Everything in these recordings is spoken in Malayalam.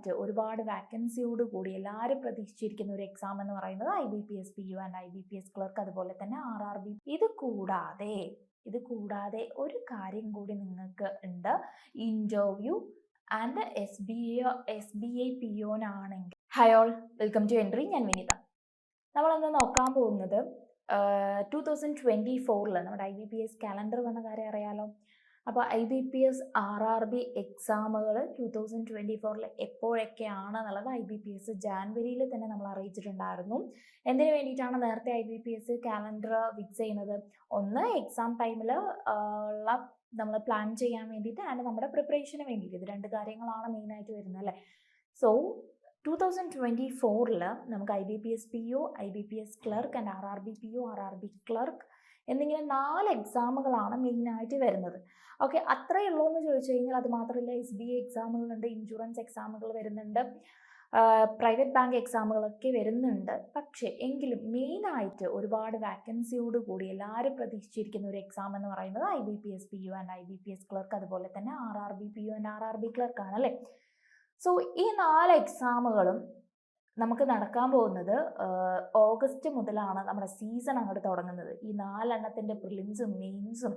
മെയിനായിട്ട് ഒരുപാട് വാക്കൻസിയോട് കൂടി എല്ലാവരും പ്രതീക്ഷിച്ചിരിക്കുന്ന ഒരു എക്സാം എന്ന് പറയുന്നത് IBPS PO and IBPS clerk, അതുപോലെ തന്നെ RRB. ഇത് കൂടാതെ ഒരു കാര്യം കൂടി നിങ്ങൾക്ക് ഉണ്ട്. ഇന്റർവ്യൂ ആൻഡ് SBA PO ആണെങ്കിൽ. Hi all, welcome to entry. ഞാൻ വിനിത. നമ്മളന്ന് നോക്കാൻ പോകുന്നത് 2024 നമ്മുടെ IBPS കാലണ്ടർ വന്ന കാര്യം അറിയാലോ. അപ്പോൾ IBPS RRB എക്സാമുകൾ 2024 എപ്പോഴൊക്കെയാണ് എന്നുള്ളത് IBPS ജാനുവരിയിൽ തന്നെ നമ്മൾ അറിയിച്ചിട്ടുണ്ടായിരുന്നു. എന്തിനു വേണ്ടിയിട്ടാണ് നേരത്തെ IBPS കാലണ്ടർ ഫിക്സ് ചെയ്യുന്നത്? ഒന്ന്, എക്സാം ടൈമിൽ ഉള്ള നമ്മൾ പ്ലാൻ ചെയ്യാൻ വേണ്ടിയിട്ട് ആൻഡ് നമ്മുടെ പ്രിപ്പറേഷന് വേണ്ടിയിട്ട്. ഇത് രണ്ട് കാര്യങ്ങളാണ് മെയിനായിട്ട് വരുന്നത് അല്ലേ. സോ 2024 നമുക്ക് IBPS PO, IBPS clerk and RRB PO, RRB clerk എന്നിങ്ങനെ 4 എക്സാമുകളാണ് മെയിനായിട്ട് വരുന്നത്. ഓക്കെ, അത്രയേ ഉള്ളൂ എന്ന് ചോദിച്ചു കഴിഞ്ഞാൽ അത് മാത്രമല്ല, SBA എക്സാമുകളുണ്ട്, ഇൻഷുറൻസ് എക്സാമുകൾ വരുന്നുണ്ട്, പ്രൈവറ്റ് ബാങ്ക് എക്സാമുകളൊക്കെ വരുന്നുണ്ട്. പക്ഷേ എങ്കിലും മെയിനായിട്ട് ഒരുപാട് വാക്കൻസിയോട് കൂടി എല്ലാവരും പ്രതീക്ഷിച്ചിരിക്കുന്ന ഒരു എക്സാം എന്ന് പറയുന്നത് IBPS PO and IBPS clerk, അതുപോലെ തന്നെ RRB PO and RRB clerk ആണ് അല്ലേ. സോ ഈ 4 എക്സാമുകളും നമുക്ക് നടക്കാൻ പോകുന്നത് ഓഗസ്റ്റ് മുതലാണ് നമ്മുടെ സീസൺ അങ്ങോട്ട് തുടങ്ങുന്നത്. ഈ 4 എണ്ണത്തിൻ്റെ പ്രിലിംസും മെയിൻസും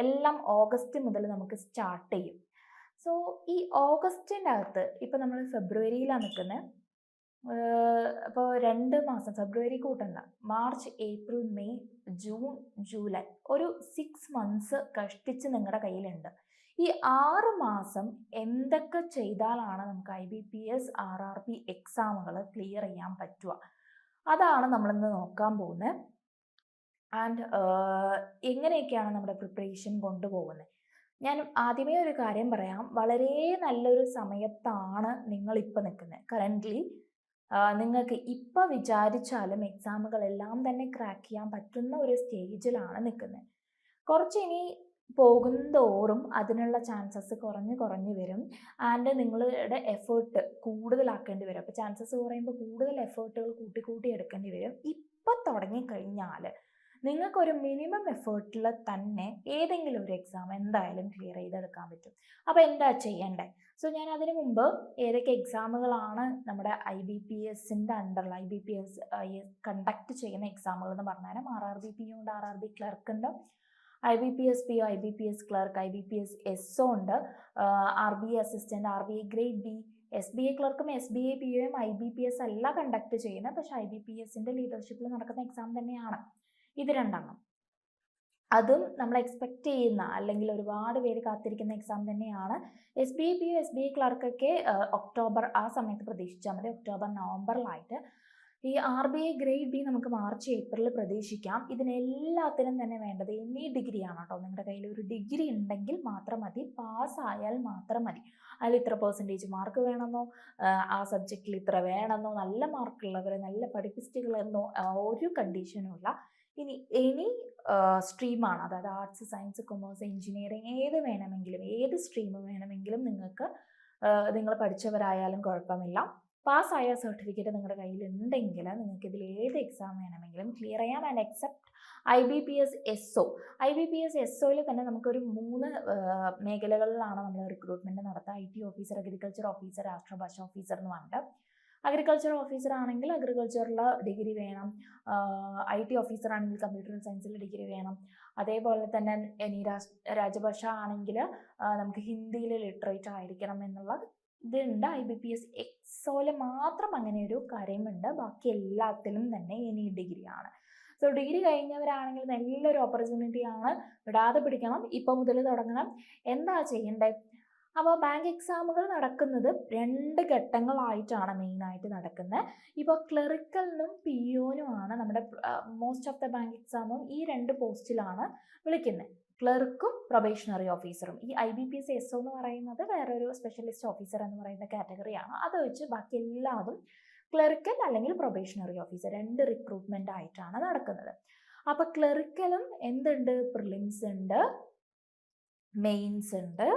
എല്ലാം ഓഗസ്റ്റ് മുതൽ നമുക്ക് സ്റ്റാർട്ട് ചെയ്യും. സോ ഈ ഓഗസ്റ്റിൻ്റെ അകത്ത് ഇപ്പം നമ്മൾ ഫെബ്രുവരിയിലാണ് നിൽക്കുന്നത്. അപ്പോൾ 2 മാസം, ഫെബ്രുവരി കൂട്ടണ്ട, March, April, May, June, July, ഒരു 6 മന്ത്സ് കഷ്ടിച്ച് നിങ്ങളുടെ കയ്യിലുണ്ട്. ഈ 6 മാസം എന്തൊക്കെ ചെയ്താലാണ് നമുക്ക് IBPS RRB എക്സാമുകൾ ക്ലിയർ ചെയ്യാൻ പറ്റുക, അതാണ് നമ്മളിന്ന് നോക്കാൻ പോകുന്നത്. ആൻഡ് എങ്ങനെയൊക്കെയാണ് നമ്മുടെ പ്രിപ്പറേഷൻ കൊണ്ടുപോകുന്നത്. ഞാൻ ആദ്യമേ ഒരു കാര്യം പറയാം, വളരെ നല്ലൊരു സമയത്താണ് നിങ്ങളിപ്പോൾ നിൽക്കുന്നത്. കറൻ്റ്ലി നിങ്ങൾക്ക് ഇപ്പോൾ വിചാരിച്ചാലും എക്സാമുകളെല്ലാം തന്നെ ക്രാക്ക് ചെയ്യാൻ പറ്റുന്ന ഒരു സ്റ്റേജിലാണ് നിൽക്കുന്നത്. കുറച്ച് ഇനി പോകുന്തോറും അതിനുള്ള ചാൻസസ് കുറഞ്ഞു വരും. ആൻഡ് നിങ്ങളുടെ എഫേർട്ട് കൂടുതലാക്കേണ്ടി വരും. അപ്പോൾ ചാൻസസ് കുറയുമ്പോൾ കൂടുതൽ എഫേർട്ടുകൾ കൂട്ടി എടുക്കേണ്ടി വരും. ഇപ്പം തുടങ്ങിക്കഴിഞ്ഞാൽ നിങ്ങൾക്കൊരു മിനിമം എഫേർട്ടിൽ തന്നെ ഏതെങ്കിലും ഒരു എക്സാം എന്തായാലും ക്ലിയർ ചെയ്തെടുക്കാൻ പറ്റും. അപ്പോൾ എന്താ ചെയ്യണ്ടേ? സോ ഞാൻ അതിനു മുമ്പ് ഏതൊക്കെ എക്സാമുകളാണ് നമ്മുടെ IBPSൻ്റെ അണ്ടറിൽ IBPS കണ്ടക്ട് ചെയ്യുന്ന എക്സാമുകൾ എന്ന് പറഞ്ഞാലും RRB PO ഉണ്ട്, RRB ക്ലർക്ക് ഉണ്ട്, IBPS PO, IBPS clerk, IBPS SO ഉണ്ട്, RBA assistant, RBA grade B, SBA ക്ലർക്കും SBA POയും IBPS അല്ല കണ്ടക്ട് ചെയ്യുന്നത്, പക്ഷേ IBPSൻ്റെ ലീഡർഷിപ്പിൽ നടക്കുന്ന എക്സാം തന്നെയാണ് ഇത് രണ്ടെണ്ണം. അതും നമ്മൾ എക്സ്പെക്റ്റ് ചെയ്യുന്ന അല്ലെങ്കിൽ ഒരുപാട് പേര് കാത്തിരിക്കുന്ന എക്സാം തന്നെയാണ്. SBA PO, SBA ക്ലർക്കൊക്കെ ഒക്ടോബർ ആ സമയത്ത് പ്രതീക്ഷിച്ചാൽ മതി, ഒക്ടോബർ നവംബറിലായിട്ട്. ഈ RBA ഗ്രേഡ് B നമുക്ക് മാർച്ച് ഏപ്രിൽ പ്രതീക്ഷിക്കാം. ഇതിനെല്ലാത്തിനും തന്നെ വേണ്ടത് എനി ഡിഗ്രിയാണ് കേട്ടോ. നിങ്ങളുടെ കയ്യിൽ ഒരു ഡിഗ്രി ഉണ്ടെങ്കിൽ മാത്രം മതി, പാസ്സായാൽ മാത്രം മതി. അതിൽ ഇത്ര % മാർക്ക് വേണമെന്നോ, ആ സബ്ജക്റ്റിൽ ഇത്ര വേണമെന്നോ, നല്ല മാർക്കുള്ളവർ, നല്ല പഠിപ്പിസ്റ്റുകളെന്നോ ഒരു കണ്ടീഷനും ഇല്ല. ഇനി എനി സ്ട്രീമാണ്, അതായത് ആർട്സ്, സയൻസ്, കൊമേഴ്സ്, എഞ്ചിനീയറിങ്, ഏത് സ്ട്രീം വേണമെങ്കിലും നിങ്ങൾക്ക്, നിങ്ങൾ പഠിച്ചവരായാലും കുഴപ്പമില്ല, പാസ്സായ സർട്ടിഫിക്കറ്റ് നിങ്ങളുടെ കയ്യിൽ ഉണ്ടെങ്കിൽ നിങ്ങൾക്ക് ഇതിൽ ഏത് എക്സാം വേണമെങ്കിലും ക്ലിയർ ചെയ്യാം. And except IBPS SO. IBPS SOയിൽ തന്നെ നമുക്കൊരു 3 മേഖലകളിലാണ് നമ്മൾ റിക്രൂട്ട്മെൻറ്റ് നടത്തുക. IT ഓഫീസർ, അഗ്രികൾച്ചർ ഓഫീസർ, രാഷ്ട്രഭാഷ ഓഫീസർ എന്ന് പറഞ്ഞിട്ട്. അഗ്രികൾച്ചർ ഓഫീസർ ആണെങ്കിൽ അഗ്രികൾച്ചറിൽ ഡിഗ്രി വേണം, IT ഓഫീസർ ആണെങ്കിൽ കമ്പ്യൂട്ടർ സയൻസിൽ ഡിഗ്രി വേണം. അതേപോലെ തന്നെ ഇനി രാജഭാഷ ആണെങ്കിൽ നമുക്ക് ഹിന്ദിയിൽ ലിറ്ററേറ്റ് ആയിരിക്കണം എന്നുള്ള ഇതുണ്ട്. IBPS SOയിൽ മാത്രം അങ്ങനെ ഒരു കാര്യമുണ്ട്. ബാക്കി എല്ലാത്തിലും തന്നെ ഇനി ഡിഗ്രിയാണ്. സോ ഡിഗ്രി കഴിഞ്ഞവരാണെങ്കിൽ നല്ലൊരു ഓപ്പർച്യൂണിറ്റിയാണ്, വിടാതെ പിടിക്കണം, ഇപ്പോൾ മുതൽ തുടങ്ങണം. എന്താ ചെയ്യേണ്ടത്? അപ്പോൾ ബാങ്ക് എക്സാമുകൾ നടക്കുന്നത് 2 ഘട്ടങ്ങളായിട്ടാണ് മെയിനായിട്ട് നടക്കുന്നത്. ഇപ്പോൾ ക്ലറിക്കലിനും POനുമാണ് നമ്മുടെ മോസ്റ്റ് ഓഫ് ദ ബാങ്ക് എക്സാമും ഈ 2 പോസ്റ്റിലാണ് വിളിക്കുന്നത്. ക്ലർക്കും പ്രൊബേഷണറി ഓഫീസറും. ഈ IBPS SO എന്ന് പറയുന്നത് വേറൊരു സ്പെഷ്യലിസ്റ്റ് ഓഫീസർ എന്ന് പറയുന്ന കാറ്റഗറിയാണ്. അത് വെച്ച് ബാക്കി എല്ലാതും ക്ലറിക്കൽ അല്ലെങ്കിൽ പ്രൊബേഷണറി ഓഫീസർ, 2 റിക്രൂട്ട്മെൻ്റ് ആയിട്ടാണ് നടക്കുന്നത്. അപ്പോൾ ക്ലറിക്കലും എന്തുണ്ട്? പ്രിലിംസ് ഉണ്ട്, മെയിൻസ് ഉണ്ട്.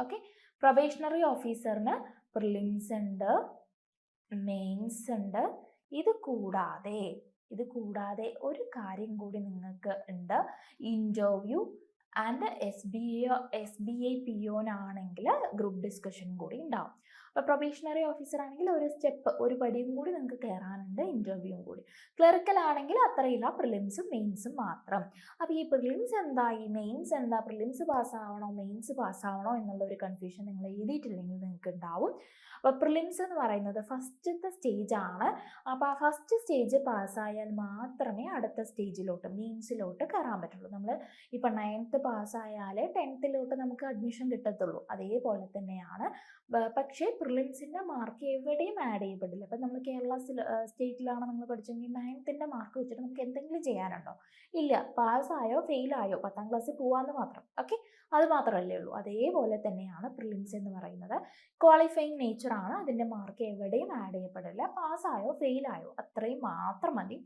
ഓക്കെ, പ്രൊബേഷണറി ഓഫീസറിന് പ്രിലിംസ് ഉണ്ട്, മെയിൻസ് ഉണ്ട്. ഇത് കൂടാതെ ഒരു കാര്യം കൂടി നിങ്ങൾക്ക് ഉണ്ട്. ഇൻ്റർവ്യൂ ആൻഡ് SBA POനാണെങ്കിൽ ഗ്രൂപ്പ് ഡിസ്കഷൻ കൂടി ഉണ്ടാവും. അപ്പോൾ പ്രൊബേഷണറി ഓഫീസർ ആണെങ്കിൽ ഒരു സ്റ്റെപ്പ്, ഒരു പടിയും കൂടി നിങ്ങൾക്ക് കയറാനുണ്ട്, ഇൻ്റർവ്യൂവും കൂടി. ക്ലറിക്കൽ ആണെങ്കിൽ അത്രയില്ല, പ്രിലിംസും മെയിൻസും മാത്രം. അപ്പോൾ ഈ പ്രിലിംസ് എന്തായി, മെയിൻസ് എന്താ, പ്രിലിംസ് പാസ്സാവണോ മെയിൻസ് പാസ്സാവണോ എന്നുള്ള ഒരു കൺഫ്യൂഷൻ നിങ്ങൾ എഴുതിയിട്ടില്ലെങ്കിൽ നിങ്ങൾക്ക് ഉണ്ടാവും. അപ്പോൾ പ്രിലിംസ് എന്ന് പറയുന്നത് ഫസ്റ്റത്തെ സ്റ്റേജ് ആണ്. അപ്പോൾ ആ ഫസ്റ്റ് സ്റ്റേജ് പാസ്സായാൽ മാത്രമേ അടുത്ത സ്റ്റേജിലോട്ട് മെയിൻസിലോട്ട് കയറാൻ പറ്റുള്ളൂ. നമ്മൾ ഇപ്പം 9th പാസ്സായാലേ 10th നമുക്ക് അഡ്മിഷൻ കിട്ടത്തുള്ളൂ. അതേപോലെ തന്നെയാണ്. പക്ഷേ പ്രിലിംസിൻ്റെ മാർക്ക് എവിടെയും ആഡ് ചെയ്യപ്പെടില്ല. ഇപ്പം നമ്മൾ കേരള സ്റ്റേറ്റിലാണ് നമ്മൾ പഠിച്ചെങ്കിൽ 9th മാർക്ക് വെച്ചിട്ട് നമുക്ക് എന്തെങ്കിലും ചെയ്യാനുണ്ടോ? ഇല്ല. പാസ്സായോ ഫെയിലായോ 10ാം ക്ലാസ്സിൽ പോവാന്ന് മാത്രം. ഓക്കെ, അത് മാത്രമല്ലേ ഉള്ളൂ. അതേപോലെ തന്നെയാണ് പ്രിലിംസ് എന്ന് പറയുന്നത്. ക്വാളിഫയിങ് നേച്ചറാണ്. അതിൻ്റെ മാർക്ക് എവിടെയും ആഡ് ചെയ്യപ്പെടില്ല. പാസ്സായോ ഫെയിലായോ അത്രയും മാത്രം മതി.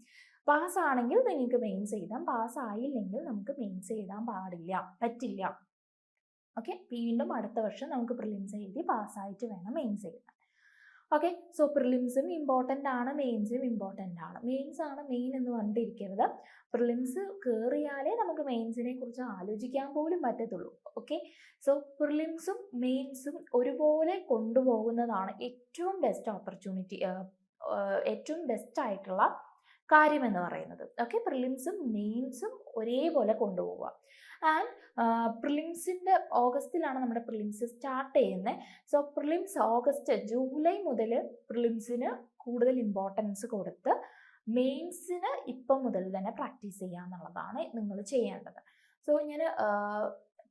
പാസ്സാണെങ്കിൽ നിങ്ങൾക്ക് മെയിൻസ് എഴുതാം, പാസ്സായില്ലെങ്കിൽ നമുക്ക് മെയിൻസ് എഴുതാൻ പറ്റില്ല. ഓക്കെ, വീണ്ടും അടുത്ത വർഷം നമുക്ക് പ്രിലിംസ് എഴുതി പാസ്സായിട്ട് വേണം മെയിൻസ് എഴുതാൻ. ഓക്കെ, സോ പ്രിലിംസും ഇമ്പോർട്ടൻ്റ് ആണ്, മെയിൻസും ഇമ്പോർട്ടൻ്റ് ആണ്. മെയിൻസ് ആണ് മെയിൻ എന്ന് പറഞ്ഞിരിക്കരുത്. പ്രിലിംസ് കയറിയാലേ നമുക്ക് മെയിൻസിനെ കുറിച്ച് ആലോചിക്കാൻ പോലും പറ്റത്തുള്ളൂ. ഓക്കെ, സോ പ്രിലിംസും മെയിൻസും ഒരുപോലെ കൊണ്ടുപോകുന്നതാണ് ഏറ്റവും ബെസ്റ്റ് ഓപ്പർച്യൂണിറ്റി, ഏറ്റവും ബെസ്റ്റ് ആയിട്ടുള്ള കാര്യം എന്ന് പറയുന്നത്. ഓക്കെ, പ്രിലിംസും മെയിൻസും ഒരേപോലെ കൊണ്ടുപോവുക. ആൻഡ് പ്രിലിംസിൻ്റെ ഓഗസ്റ്റിലാണ് നമ്മുടെ പ്രിലിംസ് സ്റ്റാർട്ട് ചെയ്യുന്നത്. സോ പ്രിലിംസ് ജൂലൈ മുതൽ പ്രിലിംസിന് കൂടുതൽ ഇമ്പോർട്ടൻസ് കൊടുത്ത് മെയിൻസിന് ഇപ്പം മുതൽ തന്നെ പ്രാക്ടീസ് ചെയ്യുക എന്നുള്ളതാണ് നിങ്ങൾ ചെയ്യേണ്ടത്. സോ ഞാൻ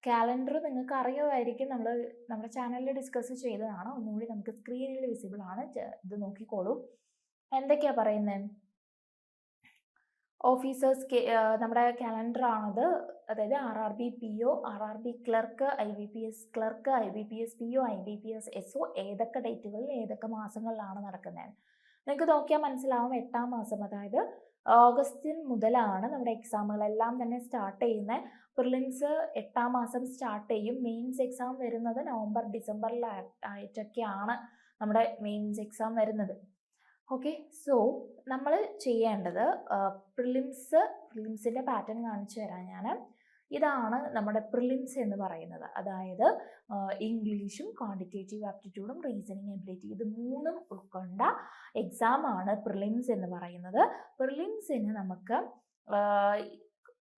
കാലണ്ടർ നിങ്ങൾക്ക് അറിയുമായിരിക്കും, നമ്മുടെ ചാനലിൽ ഡിസ്കസ് ചെയ്തതാണ്. ഒന്നുകൂടി നമുക്ക് സ്ക്രീനിൽ വിസിബിൾ ആണ്, ഇത് നോക്കിക്കോളൂ. എന്തൊക്കെയാണ് പറയുന്നത്? ഓഫീസേഴ്സ് നമ്മുടെ കാലണ്ടറാണത്. അതായത് RRB-PO, RRB clerk, IBPS clerk, IBPS-PO, IBPS-SO ഏതൊക്കെ ഡേറ്റുകളിൽ ഏതൊക്കെ മാസങ്ങളിലാണ് നടക്കുന്നത് നിങ്ങൾക്ക് നോക്കിയാൽ മനസ്സിലാവും. 8ാം മാസം, അതായത് ഓഗസ്റ്റിൽ മുതലാണ് നമ്മുടെ എക്സാമുകളെല്ലാം തന്നെ സ്റ്റാർട്ട് ചെയ്യുന്നത്. പ്രിലിംസ് 8ാം മാസം സ്റ്റാർട്ട് ചെയ്യും. മെയിൻസ് എക്സാം വരുന്നത് നവംബർ ഡിസംബറിലായിട്ടൊക്കെയാണ് നമ്മുടെ മെയിൻസ് എക്സാം വരുന്നത്. ഓക്കെ, സോ നമ്മൾ ചെയ്യേണ്ടത് പ്രിലിംസിൻ്റെ പാറ്റേൺ കാണിച്ചു തരാം ഞാൻ. ഇതാണ് നമ്മുടെ പ്രിലിംസ് എന്ന് പറയുന്നത്. അതായത് ഇംഗ്ലീഷും ക്വാണ്ടിറ്റേറ്റീവ് ആപ്റ്റിറ്റ്യൂഡും റീസണിങ് എബിലിറ്റി, ഇത് മൂന്നും ഉൾക്കൊണ്ട എക്സാമാണ് പ്രിലിംസ് എന്ന് പറയുന്നത്. പ്രിലിംസിന് നമുക്ക്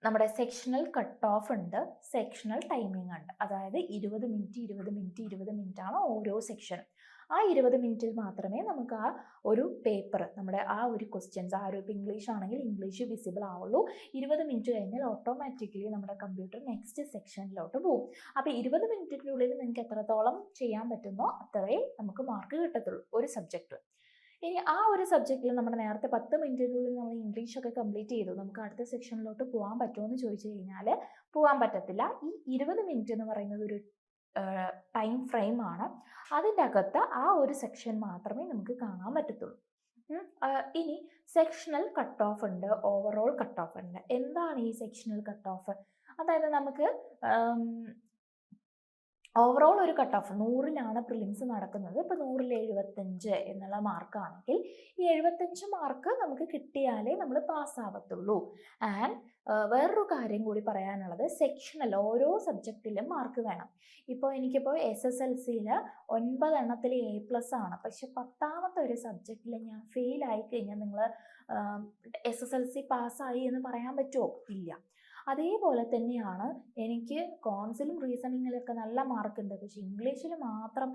നമ്മുടെ സെക്ഷണൽ കട്ട് ഓഫ് ഉണ്ട്, സെക്ഷണൽ ടൈമിംഗ് ഉണ്ട്. അതായത് 20 മിനിറ്റ് ആണ് ഓരോ സെക്ഷനും. ആ 20 മിനിറ്റിൽ മാത്രമേ നമുക്ക് ആ ഒരു പേപ്പർ, നമ്മുടെ ആ ഒരു ക്വസ്റ്റ്യൻസ്, ആ ഒരു ഇപ്പോൾ ഇംഗ്ലീഷ് ആണെങ്കിൽ ഇംഗ്ലീഷ് വിസിബിൾ ആവുള്ളൂ. 20 മിനിറ്റ് കഴിഞ്ഞാൽ ഓട്ടോമാറ്റിക്കലി നമ്മുടെ കമ്പ്യൂട്ടർ നെക്സ്റ്റ് സെക്ഷനിലോട്ട് പോകും. അപ്പോൾ 20 മിനിറ്റിനുള്ളിൽ നിങ്ങൾക്ക് എത്രത്തോളം ചെയ്യാൻ പറ്റുന്നോ അത്രയും നമുക്ക് മാർക്ക് കിട്ടത്തുള്ളൂ ഒരു സബ്ജക്റ്റ്. ഇനി ആ ഒരു സബ്ജക്റ്റിൽ നമ്മുടെ നേരത്തെ 10 മിനിറ്റിനുള്ളിൽ നമ്മൾ ഇംഗ്ലീഷൊക്കെ കംപ്ലീറ്റ് ചെയ്തു, നമുക്ക് അടുത്ത സെക്ഷനിലോട്ട് പോകാൻ പറ്റുമോ എന്ന് ചോദിച്ചു കഴിഞ്ഞാൽ പോകാൻ പറ്റത്തില്ല. ഈ 20 മിനിറ്റ് എന്ന് പറയുന്നത് ഒരു ടൈം ഫ്രെയിം ആണ്. അതിൻ്റെ അകത്ത് ആ ഒരു സെക്ഷൻ മാത്രമേ നമുക്ക് കാണാൻ പറ്റത്തുള്ളൂ. ഇനി സെക്ഷണൽ കട്ട് ഓഫ് ഉണ്ട്, ഓവറോൾ കട്ട് ഓഫ് ഉണ്ട്. എന്താണ് ഈ സെക്ഷണൽ കട്ട് ഓഫ്? അതായത് നമുക്ക് ഓവറോൾ ഒരു കട്ട് ഓഫ് 100ലാണ് പ്രിലിംസ് നടക്കുന്നത്. ഇപ്പോൾ 100ൽ 75 എന്നുള്ള മാർക്കാണെങ്കിൽ ഈ 75 മാർക്ക് നമുക്ക് കിട്ടിയാലേ നമ്മൾ പാസ്സാവത്തുള്ളൂ. ആൻഡ് വേറൊരു കാര്യം കൂടി പറയാനുള്ളത്, സെക്ഷണൽ ഓരോ സബ്ജക്റ്റിലും മാർക്ക് വേണം. എനിക്കിപ്പോൾ SSLCയിൽ 9 എണ്ണത്തിൽ A+ ആണ്. പക്ഷെ 10ാമത്തെ ഒരു സബ്ജക്റ്റിൽ ഞാൻ ഫെയിൽ ആയി കഴിഞ്ഞാൽ നിങ്ങൾ SSLC പാസ്സായി എന്ന് പറയാൻ പറ്റുമോ? ഇല്ല. അതേപോലെ തന്നെയാണ് എനിക്ക് കോൺസിലും റീസണിങ്ങിലൊക്കെ നല്ല മാർക്കുണ്ട്, പക്ഷേ ഇംഗ്ലീഷിൽ മാത്രം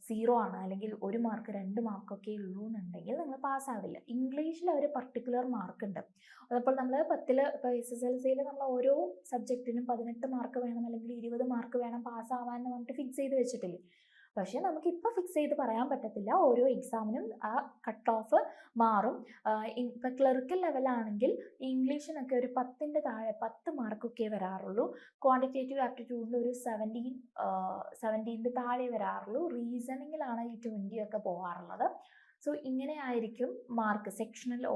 0 ആണ്, അല്ലെങ്കിൽ 1 മാർക്ക് 2 മാർക്കൊക്കെ ഉള്ളൂ എന്നുണ്ടെങ്കിൽ നിങ്ങൾ പാസ്സാവില്ല. ഇംഗ്ലീഷിൽ ഒരു പർട്ടിക്കുലർ മാർക്കുണ്ട്. അതപ്പോൾ നമ്മൾ 10ൽ ഇപ്പോൾ SSLCയിൽ നമ്മൾ ഓരോ സബ്ജക്റ്റിനും 18 മാർക്ക് വേണം, അല്ലെങ്കിൽ 20 മാർക്ക് വേണം പാസ്സാവാൻ എന്ന് പറഞ്ഞിട്ട് ഫിക്സ് ചെയ്ത് വെച്ചിട്ടില്ലേ. പക്ഷേ നമുക്കിപ്പോൾ ഫിക്സ് ചെയ്ത് പറയാൻ പറ്റത്തില്ല. ഓരോ എക്സാമിനും ആ കട്ട് ഓഫ് മാറും. ഇപ്പോൾ ക്ലറിക്കൽ ലെവലാണെങ്കിൽ ഇംഗ്ലീഷിനൊക്കെ ഒരു 10ൻ്റെ താഴെ 10 മാർക്കൊക്കെ വരാറുള്ളൂ. ക്വാണ്ടിറ്റേറ്റീവ് ആപ്റ്റിറ്റ്യൂഡിൽ ഒരു 17ൻ്റെ താഴെ വരാറുള്ളൂ. റീസണിങ്ങിലാണ് ഈ 20 ഒക്കെ പോകാറുള്ളത്. സോ ഇങ്ങനെ ആയിരിക്കും മാർക്ക്.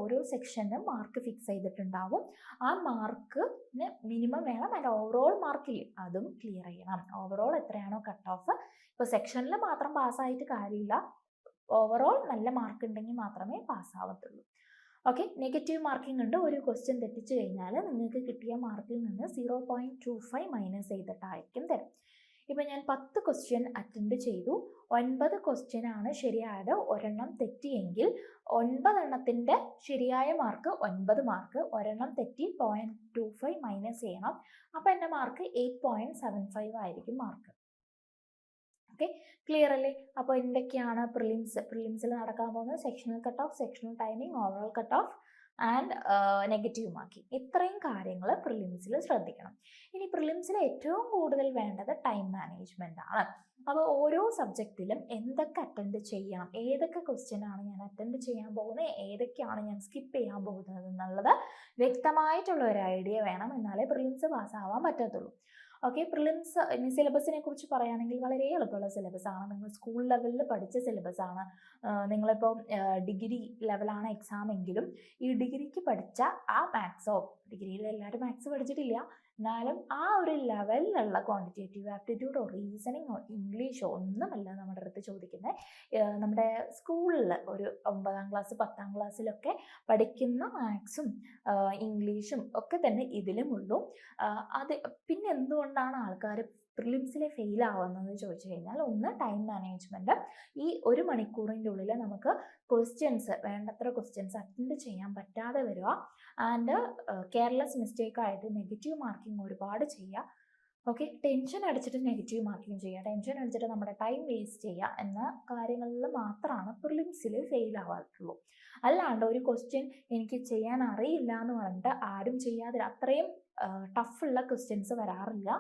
ഓരോ സെക്ഷനും മാർക്ക് ഫിക്സ് ചെയ്തിട്ടുണ്ടാവും. ആ മാർക്കിന് മിനിമം വേണം. ആൻഡ് ഓവറോൾ മാർക്കിൽ അതും ക്ലിയർ ചെയ്യണം. ഓവറോൾ എത്രയാണോ കട്ട് ഓഫ്, ഇപ്പോൾ സെക്ഷനിൽ മാത്രം പാസ്സായിട്ട് കാര്യമില്ല, ഓവറോൾ നല്ല മാർക്ക് ഉണ്ടെങ്കിൽ മാത്രമേ പാസ്സാവത്തുള്ളൂ. ഓക്കെ, നെഗറ്റീവ് മാർക്കിംഗ് ഉണ്ട്. ഒരു ക്വസ്റ്റ്യൻ തെറ്റിച്ച് കഴിഞ്ഞാൽ നിങ്ങൾക്ക് കിട്ടിയ മാർക്കിൽ നിന്ന് 0.25 മൈനസ് ചെയ്തിട്ടായിരിക്കും തരും. ഇപ്പം ഞാൻ 10 ക്വസ്റ്റ്യൻ അറ്റൻഡ് ചെയ്തു, 9 ക്വസ്റ്റ്യൻ ആണ് ശരിയായത്, ഒരെണ്ണം തെറ്റിയെങ്കിൽ 9 എണ്ണത്തിൻ്റെ ശരിയായ മാർക്ക് 9 മാർക്ക്, ഒരെണ്ണം തെറ്റി 0.25 മൈനസ് ചെയ്യണം. അപ്പോൾ എൻ്റെ മാർക്ക് 8.75 ആയിരിക്കും മാർക്ക്. ഓക്കെ, ക്ലിയർ അല്ലേ? അപ്പോൾ എന്തൊക്കെയാണ് പ്രിലിംസിൽ നടക്കാൻ പോകുന്നത്? Sectional cut off, sectional timing, overall cut off and negative marking. ഇത്രയും കാര്യങ്ങൾ പ്രിലിംസിൽ ശ്രദ്ധിക്കണം. ഇനി പ്രിലിംസിൽ ഏറ്റവും കൂടുതൽ വേണ്ടത് ടൈം മാനേജ്മെൻ്റ് ആണ്. അപ്പോൾ ഓരോ സബ്ജക്റ്റിലും എന്തൊക്കെ അറ്റൻഡ് ചെയ്യണം, ഏതൊക്കെ ക്വസ്റ്റ്യൻ ആണ് ഞാൻ അറ്റൻഡ് ചെയ്യാൻ പോകുന്നത്, ഏതൊക്കെയാണ് ഞാൻ സ്കിപ്പ് ചെയ്യാൻ പോകുന്നത് എന്നുള്ളത് വ്യക്തമായിട്ടുള്ള ഒരു ഐഡിയ വേണം, എന്നാലേ പ്രിലിംസ് പാസ്സാവാൻ പറ്റത്തുള്ളൂ. ഓക്കെ, പ്രിലിംസ് ഇനി സിലബസിനെ കുറിച്ച് പറയുകയാണെങ്കിൽ വളരെ എളുപ്പമുള്ള സിലബസാണ്. നിങ്ങൾ സ്കൂൾ ലെവലിൽ പഠിച്ച സിലബസാണ്. നിങ്ങളിപ്പോൾ ഡിഗ്രി ലെവലാണ് എക്സാം എങ്കിലും ഈ ഡിഗ്രിക്ക് പഠിച്ച ആ മാത്സോ, ഡിഗ്രിയിൽ എല്ലാവരും മാത്സ് പഠിച്ചിട്ടില്ല, എന്നാലും ആ ഒരു ലെവലിലുള്ള ക്വാണ്ടിറ്റേറ്റീവ് ആപ്റ്റിറ്റ്യൂഡോ റീസണിങ്ങോ ഇംഗ്ലീഷോ ഒന്നുമല്ല നമ്മുടെ അടുത്ത് ചോദിക്കുന്നത്. നമ്മുടെ സ്കൂളിൽ ഒരു 9ാം ക്ലാസ് 10ാം ക്ലാസ്സിലൊക്കെ പഠിക്കുന്ന മാത്സും ഇംഗ്ലീഷും ഒക്കെ തന്നെ ഇതിലുമുള്ളൂ. അത് പിന്നെ എന്തുകൊണ്ടാണ് ആൾക്കാർ പ്രിലിംസിൽ ഫെയിൽ ആവുന്നതെന്ന് ചോദിച്ചു കഴിഞ്ഞാൽ, ഒന്ന് ടൈം മാനേജ്മെൻറ്റ്. ഈ 1 മണിക്കൂറിൻ്റെ ഉള്ളിൽ നമുക്ക് വേണ്ടത്ര ക്വസ്റ്റ്യൻസ് അറ്റൻഡ് ചെയ്യാൻ പറ്റാതെ വരിക, ആൻഡ് കെയർലെസ് മിസ്റ്റേക്കായിട്ട് നെഗറ്റീവ് മാർക്കിംഗ് ഒരുപാട് ചെയ്യുക. ഓക്കെ, ടെൻഷൻ അടിച്ചിട്ട് നെഗറ്റീവ് മാർക്കിംഗ് ചെയ്യുക, ടെൻഷൻ അടിച്ചിട്ട് നമ്മുടെ ടൈം വേസ്റ്റ് ചെയ്യുക എന്ന കാര്യങ്ങളിൽ മാത്രമാണ് പ്രിലിംസിൽ ഫെയിൽ ആവാറുള്ളൂ. അല്ലാണ്ട് ഒരു ക്വസ്റ്റ്യൻ എനിക്ക് ചെയ്യാൻ അറിയില്ല എന്ന് പറഞ്ഞിട്ട് ആരും ചെയ്യാതെ അത്രയും ടഫുള്ള ക്വസ്റ്റ്യൻസ് വരാറില്ല.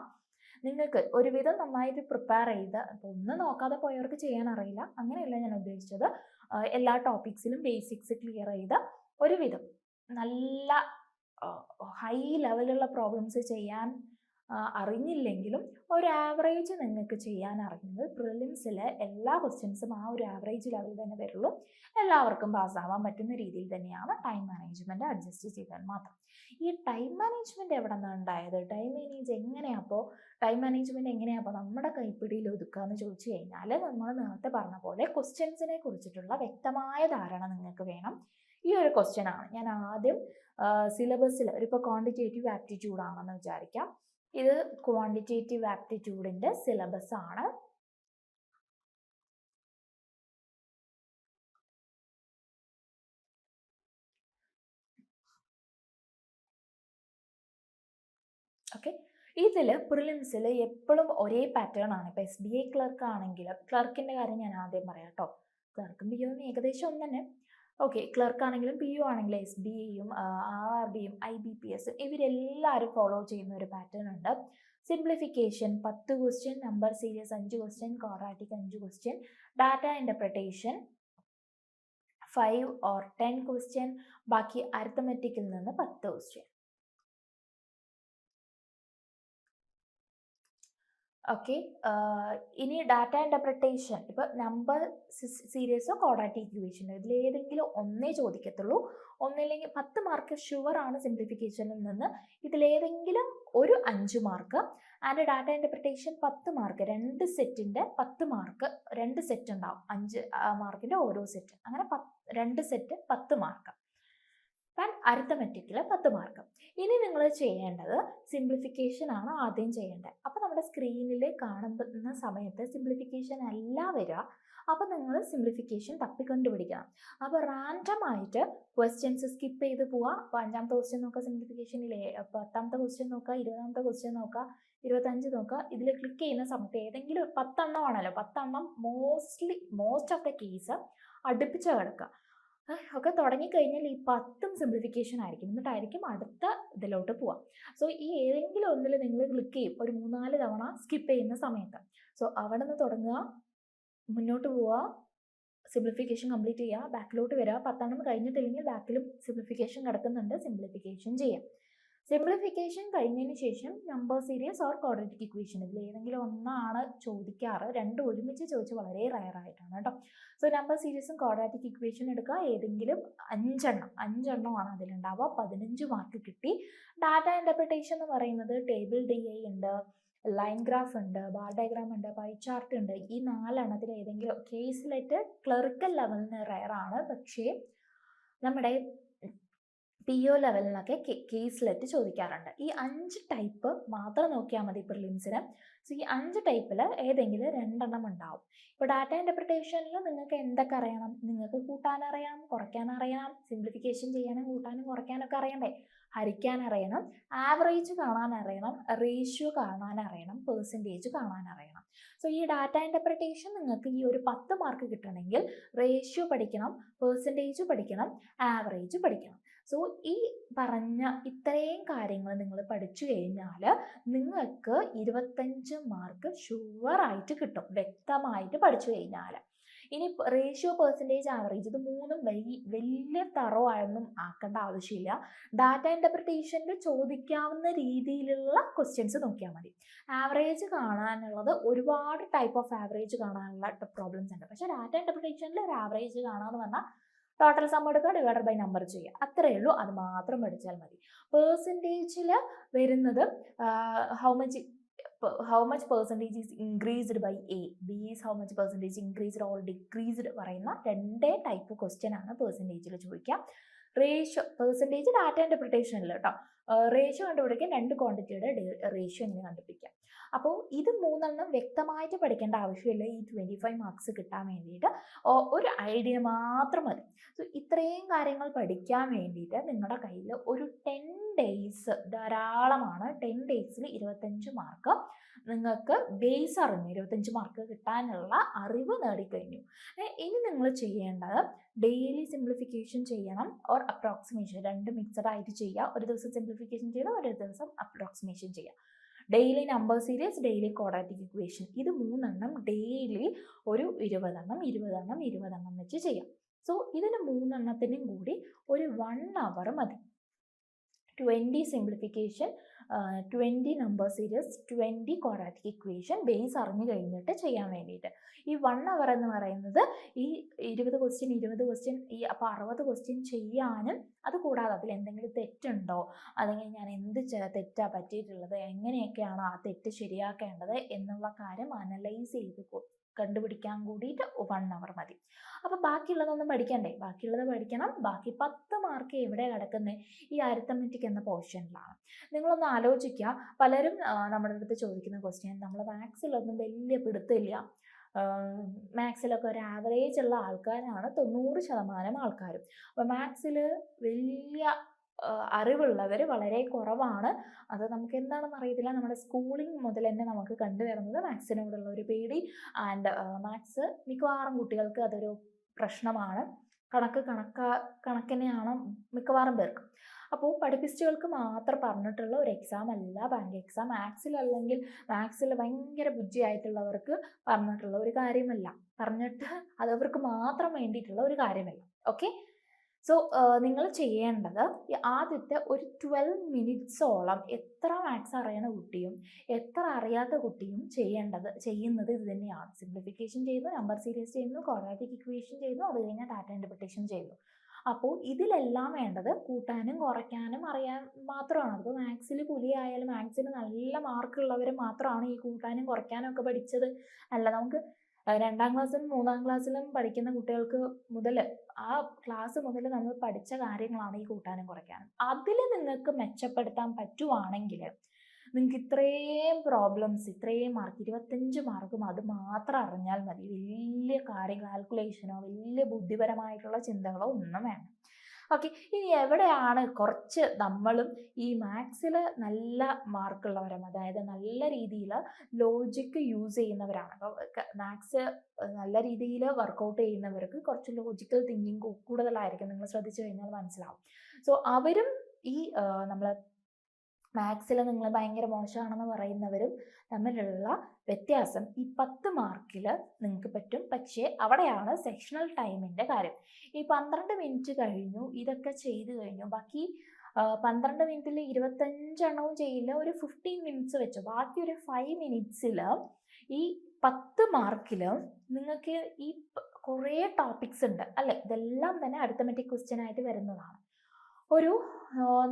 നിങ്ങൾക്ക് ഒരുവിധം നന്നായിട്ട് പ്രിപ്പയർ ചെയ്ത്, ഒന്നും നോക്കാതെ പോയവർക്ക് ചെയ്യാൻ അറിയില്ല, അങ്ങനെയല്ല ഞാൻ ഉദ്ദേശിച്ചത്. എല്ലാ ടോപ്പിക്സിലും ബേസിക്സ് ക്ലിയർ ചെയ്ത് ഒരുവിധം നല്ല ഹൈ ലെവലുള്ള പ്രോബ്ലംസ് ചെയ്യാൻ അറിഞ്ഞില്ലെങ്കിലും ഒരു ആവറേജ് നിങ്ങൾക്ക് ചെയ്യാൻ അറിയുന്നത് പ്രിലിംസിലെ എല്ലാ ക്വസ്റ്റ്യൻസും ആ ഒരു ആവറേജ് ലെവൽ തന്നെ വരുള്ളൂ. എല്ലാവർക്കും പാസ്സാവാൻ പറ്റുന്ന രീതിയിൽ തന്നെയാണ് ടൈം മാനേജ്മെൻറ്റ് അഡ്ജസ്റ്റ് ചെയ്താൽ മാത്രം. ഈ ടൈം മാനേജ്മെൻറ്റ് എവിടെ നിന്നാണ് ഉണ്ടായത്? ടൈം മാനേജ്മെൻറ്റ് എങ്ങനെയാപ്പോൾ നമ്മുടെ കൈപ്പിടിയിൽ ഒതുക്കാമെന്ന് ചോദിച്ചു കഴിഞ്ഞാൽ, നമ്മൾ നേരത്തെ പറഞ്ഞ പോലെ ക്വസ്റ്റ്യൻസിനെ കുറിച്ചിട്ടുള്ള വ്യക്തമായ ധാരണ നിങ്ങൾക്ക് വേണം. ഈ ഒരു ക്വസ്റ്റ്യൻ ആണ് ഞാൻ ആദ്യം സിലബസിൽ, ഇപ്പോൾ ക്വാണ്ടിറ്റേറ്റീവ് ആപ്റ്റിറ്റ്യൂഡ് ആണെന്ന് വിചാരിക്കാം. ഇത് ക്വാണ്ടിറ്റേറ്റീവ് ആപ്റ്റിറ്റ്യൂഡിൻ്റെ സിലബസ് ആണ്. ഓക്കെ, ഇതിൽ പ്രിലിംസിൽ എപ്പോഴും ഒരേ പാറ്റേൺ ആണ്. ഇപ്പോൾ SBI ക്ലർക്ക് ആണെങ്കിൽ, ക്ലർക്കിൻ്റെ കാര്യം ഞാൻ ആദ്യം പറയാം കേട്ടോ. ക്ലർക്കും PO ഏകദേശം ഒന്ന് തന്നെ. ഓക്കെ, ക്ലർക്ക് ആണെങ്കിലും PO ആണെങ്കിലും SBIയും RRBയും IBPS ഇവരെല്ലാവരും ഫോളോ ചെയ്യുന്ന ഒരു പാറ്റേൺ ഉണ്ട്. Simplification 10 question, number series 5 question, quadratic 5 question, data interpretation 5 or 10 question, ബാക്കി അരിത്തമെറ്റിക്കിൽ നിന്ന് 10 ക്വസ്റ്റ്യൻ. ഓക്കെ, ഇനി ഡാറ്റ ഇൻ്റർപ്രിട്ടേഷൻ, ഇപ്പോൾ നമ്പർ സീരീസോ ക്വാഡ്രാറ്റിക് ഇക്വേഷനോ ഇതിലേതെങ്കിലും ഒന്നേ ചോദിക്കത്തുള്ളൂ. ഒന്നില്ലെങ്കിൽ 10 മാർക്ക് ഷുവറാണ് സിംപ്ലിഫിക്കേഷനിൽ നിന്ന്. ഇതിലേതെങ്കിലും ഒരു 5 mark. And data interpretation 10 mark, 2 സെറ്റിൻ്റെ 10 മാർക്ക്, 2 സെറ്റ് ഉണ്ടാവും, 5 മാർക്കിൻ്റെ ഓരോ സെറ്റ്, അങ്ങനെ 2 സെറ്റ് 10 മാർക്ക്. അരിത്തമെറ്റിക്കിൽ 10 മാർക്ക്. ഇനി നിങ്ങൾ ചെയ്യേണ്ടത് സിംപ്ലിഫിക്കേഷൻ ആണ് ആദ്യം ചെയ്യേണ്ടത്. അപ്പോൾ നമ്മുടെ സ്ക്രീനിൽ കാണുന്ന സമയത്ത് സിംപ്ലിഫിക്കേഷൻ അല്ല വരിക. അപ്പോൾ നിങ്ങൾ സിംപ്ലിഫിക്കേഷൻ തപ്പിക്കണ്ടുപിടിക്കണം. അപ്പോൾ റാൻഡമായിട്ട് ക്വസ്റ്റ്യൻസ് സ്കിപ്പ് ചെയ്ത് പോവുക. അപ്പോൾ 5ാമത്തെ ക്വസ്റ്റ്യൻ നോക്കുക സിംപ്ലിഫിക്കേഷനിലെ, 10ാമത്തെ ക്വസ്റ്റ്യൻ നോക്കുക, 20ാമത്തെ ക്വസ്റ്റ്യൻ നോക്കുക, 25 നോക്കുക. ഇതിൽ ക്ലിക്ക് ചെയ്യുന്ന സമയത്ത് ഏതെങ്കിലും 10 എണ്ണം ആണല്ലോ, 10 എണ്ണം മോസ്റ്റ് ഓഫ് ദ കേസ് അടുപ്പിച്ച് കിടക്കുക. ഒക്കെ തുടങ്ങിക്കഴിഞ്ഞാൽ ഈ 10ഉം സിംപ്ലിഫിക്കേഷൻ ആയിരിക്കും, എന്നിട്ടായിരിക്കും അടുത്ത ഇതിലോട്ട് പോവാം. സോ ഈ ഏതെങ്കിലും ഒന്നിൽ നിങ്ങൾ ക്ലിക്ക് ചെയ്യും ഒരു 3-4 തവണ സ്കിപ്പ് ചെയ്യുന്ന സമയത്ത്. സോ അവിടെ നിന്ന് തുടങ്ങുക, മുന്നോട്ട് പോവുക, സിംപ്ലിഫിക്കേഷൻ കംപ്ലീറ്റ് ചെയ്യുക, ബാക്കിലോട്ട് വരിക. 10 എണ്ണം കഴിഞ്ഞിട്ടില്ലെങ്കിൽ ബാക്കിലും സിംപ്ലിഫിക്കേഷൻ കിടക്കുന്നുണ്ട്, സിംപ്ലിഫിക്കേഷൻ ചെയ്യാം. സിംപ്ലിഫിക്കേഷൻ കഴിഞ്ഞതിന് ശേഷം number series or quadratic equation ഇതിൽ ഏതെങ്കിലും ഒന്നാണ് ചോദിക്കാറ്. രണ്ടും ഒരുമിച്ച് ചോദിച്ച് വളരെ റയർ ആയിട്ടാണ് കേട്ടോ. സോ നമ്പർ സീരീസും ക്വാഡ്രാറ്റിക് ഇക്വേഷൻ എടുക്കുക. ഏതെങ്കിലും 5 എണ്ണമാണ് അതിലുണ്ടാവുക. 15 മാർക്ക് കിട്ടി. ഡാറ്റ ഇൻ്റർപ്രിട്ടേഷൻ എന്ന് പറയുന്നത് ടേബിൾ DI ഉണ്ട്, ലൈൻ ഗ്രാഫ് ഉണ്ട്, ബാർ ഡയഗ്രാം ഉണ്ട്, പൈ ചാർട്ട് ഉണ്ട്. ഈ 4 എണ്ണത്തിൽ ഏതെങ്കിലും കേസിലായിട്ട് ക്ലറിക്കൽ ലെവലിന് റയർ ആണ്, പക്ഷേ നമ്മുടെ PO ലെവലിനൊക്കെ കേസ്ലെറ്റ് ചോദിക്കാറുണ്ട്. ഈ 5 ടൈപ്പ് മാത്രം നോക്കിയാൽ മതി പ്രിലിംസിന്. സോ ഈ 5 ടൈപ്പിൽ ഏതെങ്കിലും 2 ഉണ്ടാവും. ഇപ്പോൾ ഡാറ്റ ഇൻ്റർപ്രിട്ടേഷനിൽ നിങ്ങൾക്ക് എന്തൊക്കെ അറിയണം? നിങ്ങൾക്ക് കൂട്ടാനറിയണം, കുറയ്ക്കാനറിയണം, സിംപ്ലിഫിക്കേഷൻ ചെയ്യാനും കൂട്ടാനും കുറയ്ക്കാനൊക്കെ അറിയണ്ടേ? ഹരിക്കാനറിയണം, ആവറേജ് കാണാനറിയണം, റേഷ്യോ കാണാനറിയണം, പെർസെൻറ്റേജ് കാണാനറിയണം. സോ ഈ ഡാറ്റ ഇൻ്റർപ്രിട്ടേഷൻ നിങ്ങൾക്ക് ഈ ഒരു 10 മാർക്ക് കിട്ടണമെങ്കിൽ റേഷ്യോ പഠിക്കണം, പെർസെൻറ്റേജ് പഠിക്കണം, ആവറേജ് പഠിക്കണം. സോ ഈ പറഞ്ഞ ഇത്രയും കാര്യങ്ങൾ നിങ്ങൾ പഠിച്ചു കഴിഞ്ഞാൽ നിങ്ങൾക്ക് 25 മാർക്ക് ഷുവറായിട്ട് കിട്ടും, വ്യക്തമായിട്ട് പഠിച്ചു കഴിഞ്ഞാൽ. ഇനി റേഷ്യോ, പെർസെൻറ്റേജ്, ആവറേജ് ഇത് മൂന്നും വലിയ തറവായൊന്നും ആക്കേണ്ട ആവശ്യമില്ല. ഡാറ്റ ഇൻ്റർപ്രിട്ടേഷനിൽ ചോദിക്കാവുന്ന രീതിയിലുള്ള ക്വസ്റ്റ്യൻസ് നോക്കിയാൽ മതി. ആവറേജ് കാണാനുള്ളത് ഒരുപാട് ടൈപ്പ് ഓഫ് ആവറേജ് കാണാനുള്ള പ്രോബ്ലംസ് ഉണ്ട്. പക്ഷേ ഡാറ്റ ഇൻ്റർപ്രിട്ടേഷനിൽ ഒരു ആവറേജ് കാണാമെന്ന് പറഞ്ഞാൽ ടോട്ടൽ സം എടുക്കുക, ഡിവൈഡഡ് ബൈ നമ്പർ ചെയ്യുക, അത്രയേ ഉള്ളൂ. അത് മാത്രം പഠിച്ചാൽ മതി. പെർസെൻറ്റേജിൽ വരുന്നത് how much percentage is increased by A, B is how much percentage increased or decreased പറയുന്ന 2 ടൈപ്പ് ക്വസ്റ്റ്യൻ ആണ് പെർസെൻറ്റേജിൽ ചോദിക്കുക. റേഷ്യോ, പെർസെൻറ്റേജ് ഡാറ്റ ഇൻ്റർപ്രിട്ടേഷനിൽ കേട്ടോ. റേഷ്യോ കണ്ടുപിടിക്കാൻ 2 ക്വാണ്ടിറ്റിയുടെ റേഷ്യോ എങ്ങനെ കണ്ടുപിടിക്കാം. അപ്പോൾ ഇത് 3 വ്യക്തമായിട്ട് പഠിക്കേണ്ട ആവശ്യമില്ല. ഈ 25 മാർക്സ് കിട്ടാൻ വേണ്ടിയിട്ട് ഒരു ഐഡിയ മാത്രം മതി. സോ ഇത്രയും കാര്യങ്ങൾ പഠിക്കാൻ വേണ്ടിയിട്ട് നിങ്ങളുടെ കയ്യിൽ ഒരു 10 ഡേയ്സ് ധാരാളമാണ്. 10 ഡേയ്സിൽ 25 മാർക്ക് നിങ്ങൾക്ക് ബേസ് അറിഞ്ഞു 25 മാർക്ക് കിട്ടാനുള്ള അറിവ് നേടിക്കഴിഞ്ഞു. ഇനി നിങ്ങൾ ചെയ്യേണ്ടത് ഡെയിലി സിംപ്ലിഫിക്കേഷൻ ചെയ്യണം, ഓർ അപ്രോക്സിമേഷൻ, 2 മിക്സഡ് ആയിട്ട് ചെയ്യുക. ഒരു ദിവസം സിംപ്ലിഫിക്കേഷൻ ചെയ്യണം, ഒരു ദിവസം അപ്രോക്സിമേഷൻ ചെയ്യുക. Daily number series, daily quadratic equation, ഇത് 3 ഡെയിലി ഒരു 20 വെച്ച് ചെയ്യാം. സോ ഇതിന് 3 കൂടി ഒരു 1 hour മതി. 20 simplification, 20 number series, 20 quadratic equation base അറിഞ്ഞു കഴിഞ്ഞിട്ട് ചെയ്യാൻ വേണ്ടിയിട്ട്. ഈ 1 hour എന്ന് പറയുന്നത് ഈ 20 ക്വസ്റ്റ്യൻ അപ്പോൾ 60 ക്വസ്റ്റ്യൻ ചെയ്യാനും, അതുകൂടാതെ അതിൽ എന്തെങ്കിലും തെറ്റുണ്ടോ, അല്ലെങ്കിൽ ഞാൻ എന്ത് തെറ്റാണ് പറ്റിയിട്ടുള്ളത്, എങ്ങനെയൊക്കെയാണ് ആ തെറ്റ് ശരിയാക്കേണ്ടത് എന്നുള്ള കാര്യം അനലൈസ് ചെയ്ത് കണ്ടുപിടിക്കാൻ കൂടിയിട്ട് 1 hour മതി. അപ്പോൾ ബാക്കിയുള്ളതൊന്നും പഠിക്കണ്ടേ? ബാക്കിയുള്ളത് പഠിക്കണം. ബാക്കി 10 മാർക്ക് എവിടെ കിടക്കുന്നത്? ഈ അരിത്തമെറ്റിക് എന്ന പോർഷനിലാണ്. നിങ്ങളൊന്ന് ആലോചിക്കുക. പലരും നമ്മുടെ അടുത്ത് ചോദിക്കുന്ന ക്വസ്റ്റ്യൻ, നമ്മൾ മാത്സിലൊന്നും വലിയ പിടുത്തമില്ല, മാത്സിലൊക്കെ ഒരു ആവറേജ് ഉള്ള ആൾക്കാരാണ് 90% ആൾക്കാരും. അപ്പോൾ മാത്സിൽ വലിയ അറിവുള്ളവർ വളരെ കുറവാണ്. അത് നമുക്ക് എന്താണെന്ന് അറിയത്തില്ല. നമ്മുടെ സ്കൂളിംഗ് മുതൽ തന്നെ നമുക്ക് കണ്ടുവരുന്നത് മാത്സിനോടുള്ള ഒരു പേടി. ആൻഡ് മാത്സ് മിക്കവാറും കുട്ടികൾക്ക് അതൊരു പ്രശ്നമാണ്. കണക്കിനെയാണ് മിക്കവാറും പേർക്ക്. അപ്പോൾ പഠിപ്പിസ്റ്റുകൾക്ക് മാത്രം പറഞ്ഞിട്ടുള്ള ഒരു എക്സാം അല്ല ബാങ്ക് എക്സാം. മാത്സിലല്ലെങ്കിൽ മാത്സിൽ ഭയങ്കര ബുദ്ധിയായിട്ടുള്ളവർക്ക് പറഞ്ഞിട്ടുള്ള ഒരു കാര്യമല്ല, പറഞ്ഞിട്ട് അതവർക്ക് മാത്രം വേണ്ടിയിട്ടുള്ള ഒരു കാര്യമല്ല. ഓക്കെ. സോ നിങ്ങൾ ചെയ്യേണ്ടത് ആദ്യത്തെ ഒരു 12 മിനിറ്റ്സോളം എത്ര മാത്സ് അറിയുന്ന കുട്ടിയും എത്ര അറിയാത്ത കുട്ടിയും ചെയ്യുന്നത് ഇത് തന്നെയാണ്. സിംപ്ലിഫിക്കേഷൻ ചെയ്യുന്നു, നമ്പർ സീരീസ് ചെയ്യുന്നു, ക്വാഡ്രാറ്റിക് ഇക്വേഷൻ ചെയ്യുന്നു, അത് കഴിഞ്ഞാൽ ഡാറ്റ ഇൻ്റർപ്രിട്ടേഷൻ ചെയ്യുന്നു. അപ്പോൾ ഇതിലെല്ലാം വേണ്ടത് കൂട്ടാനും കുറയ്ക്കാനും അറിയാൻ മാത്രമാണ്. അപ്പോൾ മാത്സിൽ പുലിയായാലും മാത്സിൽ നല്ല മാർക്കുള്ളവർ മാത്രമാണ് ഈ കൂട്ടാനും കുറയ്ക്കാനും ഒക്കെ പഠിച്ചത്. അല്ല, നമുക്ക് 2ാം ക്ലാസ്സിലും 3ാം ക്ലാസ്സിലും പഠിക്കുന്ന കുട്ടികൾക്ക് മുതൽ ആ ക്ലാസ് മുതൽ നമ്മൾ പഠിച്ച കാര്യങ്ങളാണ് ഈ കൂട്ടാനും കുറയ്ക്കാനും. അതിൽ നിങ്ങൾക്ക് മെച്ചപ്പെടുത്താൻ പറ്റുവാണെങ്കിൽ നിങ്ങൾക്ക് ഇത്രയും പ്രോബ്ലംസ്, ഇത്രയും മാർക്ക്, 25 മാർക്കും അത് മാത്രം അറിഞ്ഞാൽ മതി. വലിയ കാൽക്കുലേഷനോ വലിയ ബുദ്ധിപരമായിട്ടുള്ള ചിന്തകളോ ഒന്നും വേണ്ട. ഓക്കെ. ഇനി എവിടെയാണ് കുറച്ച് നമ്മളും ഈ മാത്സിൽ നല്ല മാർക്കുള്ളവരും, അതായത് നല്ല രീതിയിൽ ലോജിക്ക് യൂസ് ചെയ്യുന്നവരാണ്. അപ്പോൾ മാത്സ് നല്ല രീതിയിൽ വർക്കൗട്ട് ചെയ്യുന്നവർക്ക് കുറച്ച് ലോജിക്കൽ തിങ്കിങ് കൂടുതലായിരിക്കും. നിങ്ങൾ ശ്രദ്ധിച്ചു കഴിഞ്ഞാൽ മനസ്സിലാവും. സോ അവരും ഈ നമ്മൾ മാത്സിൽ നിങ്ങൾ ഭയങ്കര മോശമാണെന്ന് പറയുന്നവരും തമ്മിലുള്ള വ്യത്യാസം ഈ 10 മാർക്കിൽ നിങ്ങൾക്ക് പറ്റും. പക്ഷേ അവിടെയാണ് സെക്ഷണൽ ടൈമിൻ്റെ കാര്യം. ഈ 12 മിനിറ്റ് കഴിഞ്ഞു, ഇതൊക്കെ ചെയ്ത് കഴിഞ്ഞു, ബാക്കി 12 മിനിറ്റിൽ 25 ചെയ്യില്ല, ഒരു 15 മിനിറ്റ്സ് വെച്ചു, ബാക്കി ഒരു 5 മിനിറ്റ്സിൽ ഈ 10 മാർക്കിൽ നിങ്ങൾക്ക് ഈ കുറേ ടോപ്പിക്സ് ഉണ്ട് അല്ലേ? ഇതെല്ലാം തന്നെ അരിത്തമെറ്റിക് ക്വസ്റ്റ്യൻ ആയിട്ട് വരുന്നതാണ്. ഒരു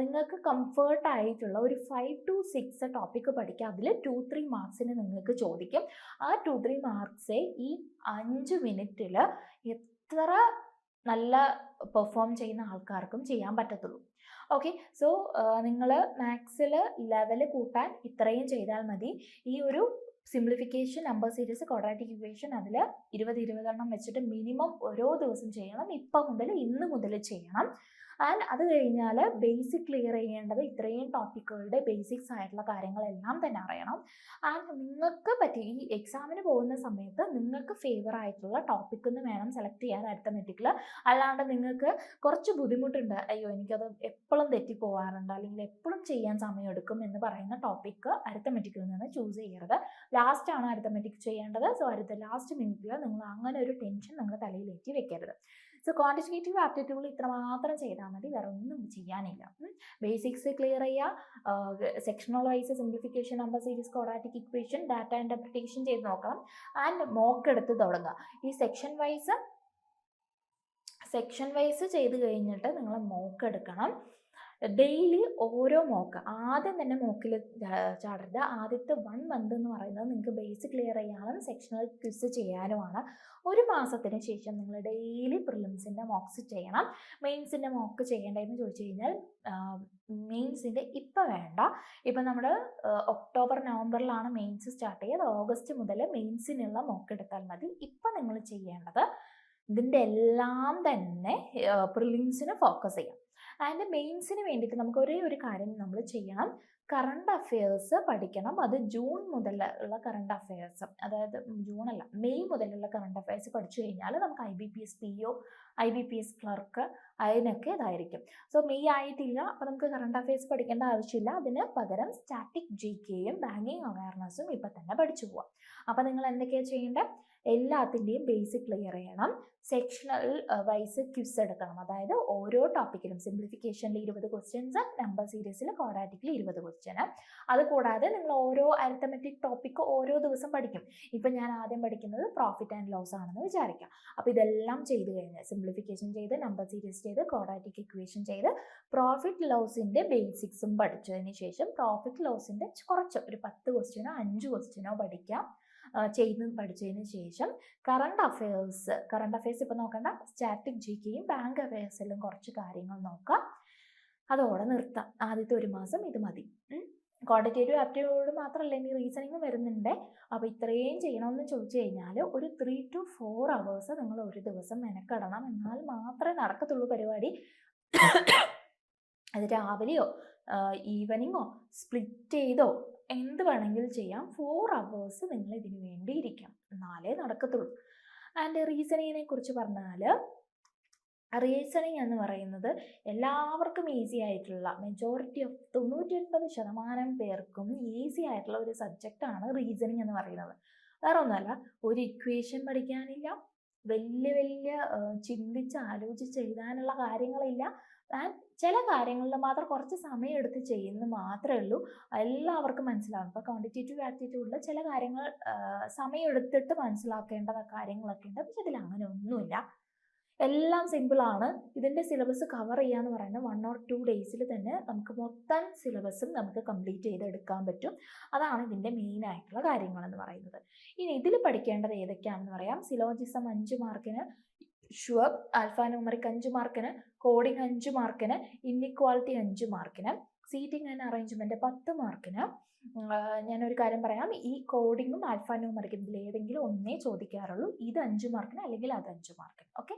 നിങ്ങൾക്ക് കംഫർട്ട് ആയിട്ടുള്ള ഒരു 5 to 6 ടോപ്പിക്ക് പഠിക്കുക. അതിൽ 2-3 മാർക്സിന് നിങ്ങൾക്ക് ചോദിക്കും. ആ 2-3 മാർക്സേ ഈ 5 മിനിറ്റിൽ എത്ര നല്ല പെർഫോം ചെയ്യുന്ന ആൾക്കാർക്കും ചെയ്യാൻ പറ്റത്തുള്ളൂ. ഓക്കെ. സോ നിങ്ങൾ മാത്സിൽ ലെവൽ കൂട്ടാൻ ഇത്രയും ചെയ്താൽ മതി. ഈ ഒരു simplification, number series, quadratic equation അതിൽ 20 വെച്ചിട്ട് മിനിമം ഓരോ ദിവസം ചെയ്യണം. ഇപ്പം മുതൽ ഇന്ന് മുതൽ ചെയ്യണം. ആൻഡ് അത് കഴിഞ്ഞാൽ ബേസിക് ക്ലിയർ ചെയ്യേണ്ടത് ഇത്രയും ടോപ്പിക്കുകളുടെ ബേസിക്സ് ആയിട്ടുള്ള കാര്യങ്ങളെല്ലാം തന്നെ അറിയണം. ആൻഡ് നിങ്ങൾക്ക് പറ്റി ഈ എക്സാമിന് പോകുന്ന സമയത്ത് നിങ്ങൾക്ക് ഫേവർ ആയിട്ടുള്ള ടോപ്പിക് എന്ന് വേണം സെലക്ട് ചെയ്യാൻ അരിത്തമെറ്റിക്കിൽ. അല്ലാണ്ട് നിങ്ങൾക്ക് കുറച്ച് ബുദ്ധിമുട്ടുണ്ട്, അയ്യോ എനിക്കത് എപ്പോഴും തെറ്റിപ്പോവാറുണ്ട് അല്ലെങ്കിൽ എപ്പോഴും ചെയ്യാൻ സമയമെടുക്കും എന്ന് പറയുന്ന ടോപ്പിക്ക് അരിത്തമെറ്റിക്കിൽ നിന്ന് ചൂസ് ചെയ്യരുത്. ലാസ്റ്റാണ് അരിത്തമെറ്റിക് ചെയ്യേണ്ടത്. സോ ലാസ്റ്റ് മിനിറ്റിൽ നിങ്ങൾ അങ്ങനെ ഒരു ടെൻഷൻ നിങ്ങൾ തലയിലേറ്റി വെക്കരുത്. സോ ക്വാണ്ടിറ്റേറ്റീവ് ആപ്റ്റിറ്റ്യൂഡിൽ ഇത്രമാത്രം ചെയ്താൽ മതി, വേറെ ഒന്നും ചെയ്യാനില്ല. ബേസിക്സ് ക്ലിയർ ചെയ്യുക, sectional wise simplification, number series, quadratic equation, data interpretation ചെയ്ത് നോക്കണം. ആൻഡ് മോക്ക് എടുത്ത് തുടങ്ങുക. ഈ സെക്ഷൻ വൈസ് ചെയ്ത് കഴിഞ്ഞിട്ട് നിങ്ങൾ മോക്ക് എടുക്കണം. ഡെയിലി ഓരോ മോക്ക്, ആദ്യം തന്നെ മോക്കിൽ ചാടരുത്. ആദ്യത്തെ 1 മന്ത് എന്ന് പറയുന്നത് നിങ്ങൾക്ക് ബേസിക് ക്ലിയർ ചെയ്യാനും സെക്ഷണൽ ക്വിസ് ചെയ്യാനുമാണ്. ഒരു മാസത്തിന് ശേഷം നിങ്ങൾ ഡെയിലി പ്രിലിംസിൻ്റെ മോക്സ് ചെയ്യണം. മെയിൻസിൻ്റെ മോക്ക് ചെയ്യേണ്ടതെന്ന് ചോദിച്ചു കഴിഞ്ഞാൽ മെയിൻസിൻ്റെ ഇപ്പം വേണ്ട. ഇപ്പം നമ്മൾ ഒക്ടോബർ നവംബറിലാണ് മെയിൻസ് സ്റ്റാർട്ട് ചെയ്തത്. ഓഗസ്റ്റ് മുതൽ മെയിൻസിനുള്ള മോക്ക് എടുത്താൽ മതി. ഇപ്പം നിങ്ങൾ ചെയ്യേണ്ടത് ഇതിൻ്റെ എല്ലാം തന്നെ പ്രിലിംസിന് ഫോക്കസ് ചെയ്യാം. ആൻഡ് മെയിൻസിന് വേണ്ടിയിട്ട് നമുക്ക് ഒരേ ഒരു കാര്യം നമ്മൾ ചെയ്യണം, കറണ്ട് അഫെയർസ് പഠിക്കണം. അത് ജൂൺ മുതലുള്ള കറണ്ട് അഫെയർസ്, അതായത് ജൂണല്ല മെയ് മുതലുള്ള കറണ്ട് അഫെയർസ് പഠിച്ചു കഴിഞ്ഞാൽ നമുക്ക് IBPS PO, IBPS ക്ലർക്ക് അതിനൊക്കെ ഇതായിരിക്കും. സോ മെയ് ആയിട്ടില്ല, അപ്പോൾ നമുക്ക് കറണ്ട് അഫെയർസ് പഠിക്കേണ്ട ആവശ്യമില്ല. അതിന് പകരം സ്റ്റാറ്റിക് GKയും ബാങ്കിങ് അവയർനെസ്സും ഇപ്പം തന്നെ പഠിച്ചു പോവാം. അപ്പോൾ നിങ്ങൾ എന്തൊക്കെയാണ് ചെയ്യേണ്ടത്? എല്ലാത്തിൻ്റെയും ബേസിക് ക്ലിയർ ചെയ്യണം. സെക്ഷണൽ വൈസ് ക്വിസ് എടുക്കണം. അതായത് ഓരോ ടോപ്പിക്കിലും സിംപ്ലിഫിക്കേഷനിൽ 20 ക്വസ്റ്റ്യൻസ്, നമ്പർ സീരീസിൽ ക്വാഡ്രാറ്റിക്കിൽ 20 ക്വസ്റ്റ്യൻ. അതുകൂടാതെ നിങ്ങൾ ഓരോ അരിത്തമെറ്റിക് ടോപ്പിക്ക് ഓരോ ദിവസം പഠിക്കും. ഇപ്പം ഞാൻ ആദ്യം പഠിക്കുന്നത് പ്രോഫിറ്റ് ആൻഡ് ലോസ് ആണെന്ന് വിചാരിക്കാം. അപ്പോൾ ഇതെല്ലാം ചെയ്ത് കഴിഞ്ഞ് സിംപ്ലിഫിക്കേഷൻ ചെയ്ത്, നമ്പർ സീരീസ് ചെയ്ത്, ക്വാഡ്രാറ്റിക് ഇക്വേഷൻ ചെയ്ത്, പ്രോഫിറ്റ് ലോസിൻ്റെ ബേസിക്സും പഠിച്ചതിന് ശേഷം പ്രോഫിറ്റ് ലോസിൻ്റെ കുറച്ച് ഒരു 10 ക്വസ്റ്റ്യനോ 5 ക്വസ്റ്റ്യനോ പഠിച്ചതിന് ശേഷം കറണ്ട് അഫെയർസ് ഇപ്പം നോക്കണ്ട, സ്റ്റാറ്റിക് GKയും ബാങ്ക് അഫെയർസിലും കുറച്ച് കാര്യങ്ങൾ നോക്കാം. അതോടെ നിർത്താം. ആദ്യത്തെ ഒരു മാസം ഇത് മതി. ക്വാണ്ടിറ്റേറ്റീവ് ആപ്റ്റിറ്റ്യൂഡ് മാത്രമല്ല, ഇനി റീസണിങ് വരുന്നുണ്ട്. അപ്പോൾ ഇത്രയും ചെയ്യണമെന്ന് ചോദിച്ചു കഴിഞ്ഞാൽ ഒരു 3 to 4 hours നിങ്ങൾ ഒരു ദിവസം മെനക്കെടണം. എന്നാൽ മാത്രമേ നടക്കത്തുള്ളൂ പരിപാടി. അത് രാവിലെയോ ഈവനിങ്ങോ സ്പ്ലിറ്റ് ചെയ്തോ എന്ത് വേണമെങ്കിലും ചെയ്യാം. 4 hours നിങ്ങൾ ഇതിനു വേണ്ടി ഇരിക്കണം, എന്നാലേ നടക്കത്തുള്ളൂ. ആൻഡ് റീസണിങ്ങിനെ കുറിച്ച് പറഞ്ഞാൽ, റീസണിങ് എന്ന് പറയുന്നത് എല്ലാവർക്കും ഈസി ആയിട്ടുള്ള, മെജോറിറ്റി ഓഫ് 99% പേർക്കും ഈസി ആയിട്ടുള്ള ഒരു സബ്ജക്റ്റാണ് റീസണിങ് എന്ന് പറയുന്നത്. വേറെ ഒന്നുമല്ല, ഒരു ഇക്വേഷൻ പഠിക്കാനില്ല, വലിയ ചിന്തിച്ച് ആലോചിച്ച് എഴുതാനുള്ള കാര്യങ്ങളില്ല. ആൻഡ് ചില കാര്യങ്ങളിൽ മാത്രം കുറച്ച് സമയം എടുത്ത് ചെയ്യുന്നത് മാത്രമേ ഉള്ളൂ. എല്ലാവർക്കും മനസ്സിലാവും. ഇപ്പോൾ ക്വാണ്ടിറ്റേറ്റീവ് ആപ്റ്റിറ്റ്യൂഡിൽ ചില കാര്യങ്ങൾ സമയം എടുത്തിട്ട് മനസ്സിലാക്കേണ്ട കാര്യങ്ങളൊക്കെ ഉണ്ട്. പക്ഷെ ഇതിൽ അങ്ങനെ ഒന്നുമില്ല, എല്ലാം സിമ്പിളാണ്. ഇതിൻ്റെ സിലബസ് കവർ ചെയ്യാന്ന് പറയുന്നത് 1 or 2 days തന്നെ നമുക്ക് മൊത്തം സിലബസും നമുക്ക് കംപ്ലീറ്റ് ചെയ്തെടുക്കാൻ പറ്റും. അതാണ് ഇതിൻ്റെ മെയിൻ ആയിട്ടുള്ള കാര്യങ്ങളെന്ന് പറയുന്നത്. ഇനി ഇതിൽ പഠിക്കേണ്ടത് ഏതൊക്കെയാണെന്ന് പറയാം. സിലോജിസം 5 മാർക്കിന്, ഷുവർ ആൽഫ ന്യൂമറിക് 5 മാർക്കിന്, കോഡിംഗ് 5 മാർക്കിന്, ഇൻഇക്വാളിറ്റി 5 മാർക്കിന്, സീറ്റിംഗ് ആൻഡ് അറേഞ്ച്മെൻറ്റ് 10 മാർക്കിന്. ഞാനൊരു കാര്യം പറയാം, ഈ കോഡിങ്ങും ആൽഫ ന്യൂമറിക്കും ഇതിൽ ഏതെങ്കിലും ഒന്നേ ചോദിക്കാറുള്ളൂ. ഇത് 5 മാർക്കിന് അല്ലെങ്കിൽ അത് 5 മാർക്കിന്. ഓക്കെ,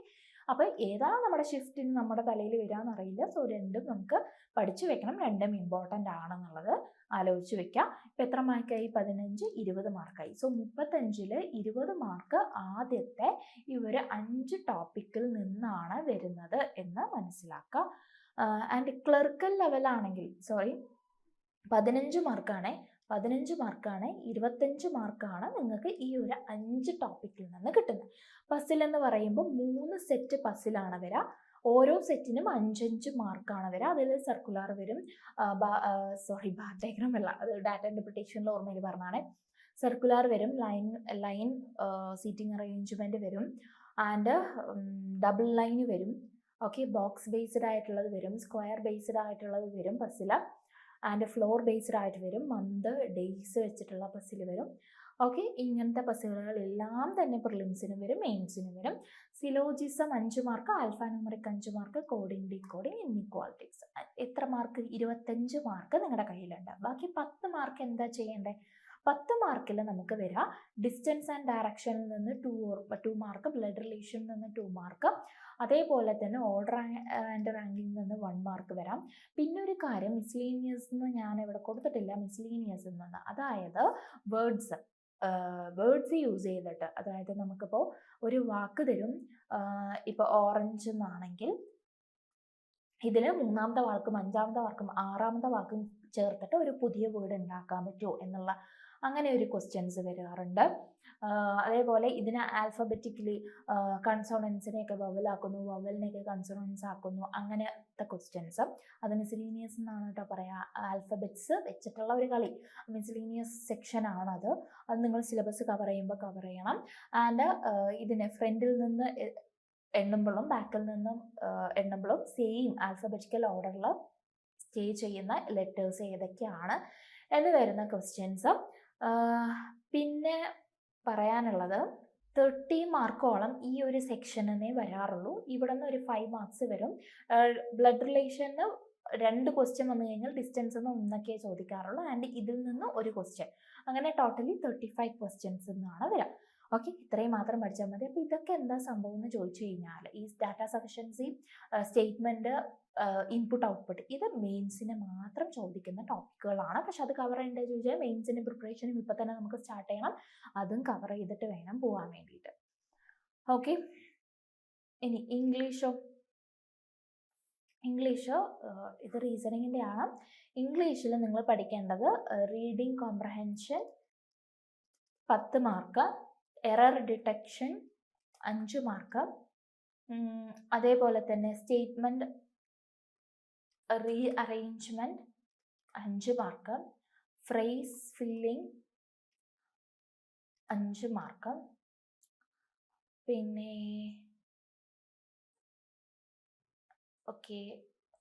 അപ്പോൾ ഏതാണ് നമ്മുടെ ഷിഫ്റ്റിന് നമ്മുടെ തലയിൽ വരാമെന്നറിയില്ല. സോ രണ്ടും നമുക്ക് പഠിച്ചു വെക്കണം, രണ്ടും ഇമ്പോർട്ടൻ്റ് ആണെന്നുള്ളത് ആലോചിച്ച് വെക്കാം. ഇപ്പം എത്ര മാർക്കായി? 15, 20 മാർക്കായി. സോ 35-ൽ 20 മാർക്ക് ആദ്യത്തെ ഈ ഒരു 5 ടോപ്പിക്കിൽ നിന്നാണ് വരുന്നത് എന്ന് മനസ്സിലാക്കുക. ആൻഡ് ക്ലർക്കൽ ലെവലാണെങ്കിൽ 15 മാർക്കാണ്, 25 മാർക്കാണ് നിങ്ങൾക്ക് ഈ ഒരു 5 ടോപ്പിക്കിൽ നിന്ന് കിട്ടുന്നത്. പസിൽ എന്ന് പറയുമ്പോൾ 3 സെറ്റ് പസിലാണ് വരിക. ഓരോ സെറ്റിനും 5 മാർക്കാണ് വരിക. അതിൽ സർക്കുലർ വരും, ബാർ ഡയഗ്രാം അല്ല, അത് ഡാറ്റ ഇൻ്റർപ്രിറ്റേഷനിൽ ഓർമ്മയിൽ പറഞ്ഞാണ്. സർക്കുലർ വരും, ലൈൻ സീറ്റിംഗ് അറേഞ്ച്മെൻറ്റ് വരും, ആൻഡ് ഡബിൾ ലൈൻ വരും. ഓക്കെ, ബോക്സ് ബേസ്ഡ് ആയിട്ടുള്ളത് വരും, സ്ക്വയർ ബേസ്ഡ് ആയിട്ടുള്ളത് വരും പസിൽ, ആൻഡ് ഫ്ലോർ ബേസ്ഡ് ആയിട്ട് വരും, മന്ത് ഡേയ്സ് വെച്ചിട്ടുള്ള പസിൽ വരും. ഓക്കെ, ഇങ്ങനത്തെ പസിലുകളെല്ലാം തന്നെ പ്രിലിംസിനും വരും, മെയിൻസിനും വരും. Syllogism 5 mark, alpha numeric 5 mark, coding decoding, inequalities എത്ര മാർക്ക്? 25 മാർക്ക് നിങ്ങളുടെ കയ്യിലുണ്ട്. ബാക്കി 10 മാർക്ക് എന്താ ചെയ്യേണ്ടത്? 10 മാർക്കിൽ നമുക്ക് വരാം ഡിസ്റ്റൻസ് ആൻഡ് ഡയറക്ഷനിൽ നിന്ന് 2 മാർക്ക്, ബ്ലഡ് റിലേഷനിൽ നിന്ന് 2 മാർക്ക്, അതേപോലെ തന്നെ ഓർഡർ ആൻഡ് റാങ്കിങ്ങിൽ നിന്ന് 1 മാർക്ക് വരാം. പിന്നെ ഒരു കാര്യം മിസ്ലീനിയസ് എന്ന് ഞാൻ ഇവിടെ കൊടുത്തിട്ടില്ല, മിസ്ലീനിയസ് നിന്ന്, അതായത് വേർഡ്സ് യൂസ് ചെയ്തിട്ട്, അതായത് നമുക്കിപ്പോൾ ഒരു വാക്ക് തരും, ഇപ്പോൾ ഓറഞ്ച് എന്നാണെങ്കിൽ ഇതിൽ 3ാമത്തെ വാക്കും 5ാമത്തെ വാക്കും 6ാമത്തെ വാക്കും ചേർത്തിട്ട് ഒരു പുതിയ വേർഡ് ഉണ്ടാക്കാൻ പറ്റുമോ എന്നുള്ള അങ്ങനെ ഒരു ക്വസ്റ്റ്യൻസ് വരാറുണ്ട്. അതേപോലെ ഇതിനെ ആൽഫബറ്റിക്കലി കൺസോണൻസിനെയൊക്കെ വവലാക്കുന്നു, വവലിനെയൊക്കെ കൺസോണൻസ് ആക്കുന്നു, അങ്ങനത്തെ ക്വസ്റ്റ്യൻസ്. അത് മിസ്ലീനിയസ് എന്നാണ് കേട്ടോ പറയുക. ആൽഫബറ്റ്സ് വെച്ചിട്ടുള്ള ഒരു കളി, മിസ്ലീനിയസ് സെക്ഷൻ ആണത്. അത് നിങ്ങൾ സിലബസ് കവർ ചെയ്യുമ്പോൾ കവർ ചെയ്യണം. ആൻഡ് ഇതിനെ ഫ്രണ്ടിൽ നിന്ന് എണ്ണുമ്പോഴും ബാക്കിൽ നിന്നും എണ്ണുമ്പോഴും സെയിം ആൽഫബറ്റിക്കൽ ഓർഡറിൽ സ്റ്റേ ചെയ്യുന്ന ലെറ്റേഴ്സ് ഏതൊക്കെയാണ് എന്ന് വരുന്ന ക്വസ്റ്റ്യൻസ്. പിന്നെ പറയാനുള്ളത് 30 മാർക്കോളം ഈ ഒരു സെക്ഷനെ വരാറുള്ളൂ. ഇവിടെ നിന്ന് ഒരു 5 മാർക്സ് വരും. ബ്ലഡ് റിലേഷന് 2 ക്വസ്റ്റ്യൻ വന്നു കഴിഞ്ഞാൽ ഡിസ്റ്റൻസ് നിന്ന് 1 ചോദിക്കാറുള്ളൂ. ആൻഡ് ഇതിൽ നിന്ന് ഒരു ക്വസ്റ്റ്യൻ, അങ്ങനെ ടോട്ടലി 35 ക്വസ്റ്റ്യൻസ് എന്നാണ് വരിക. ഓക്കെ, ഇത്രയും മാത്രം പഠിച്ചാൽ മതി. അപ്പോൾ ഇതൊക്കെ എന്താ സംഭവം എന്ന് ചോദിച്ചു കഴിഞ്ഞാൽ, ഈ data sufficiency, statement, input output, ഇത് മെയിൻസിന് മാത്രം ചോദിക്കുന്ന ടോപ്പിക്കുകളാണ്. പക്ഷെ അത് കവർ ചെയ്യേണ്ടത് ചോദിച്ചാൽ മെയിൻസിൻ്റെ പ്രിപ്പറേഷനും ഇപ്പം തന്നെ നമുക്ക് സ്റ്റാർട്ട് ചെയ്യണം. അതും കവർ ചെയ്തിട്ട് വേണം പോകാൻ വേണ്ടിയിട്ട്. ഓക്കെ, ഇനി ഇംഗ്ലീഷ് ഇത് റീസണിങ്ങിൻ്റെ ആണ്. ഇംഗ്ലീഷിൽ നിങ്ങൾ പഠിക്കേണ്ടത് reading comprehension 10 mark, error detection 5 mark, അതേപോലെ തന്നെ statement rearrangement 5 mark, phrase filling 5 mark, പിന്നെ okay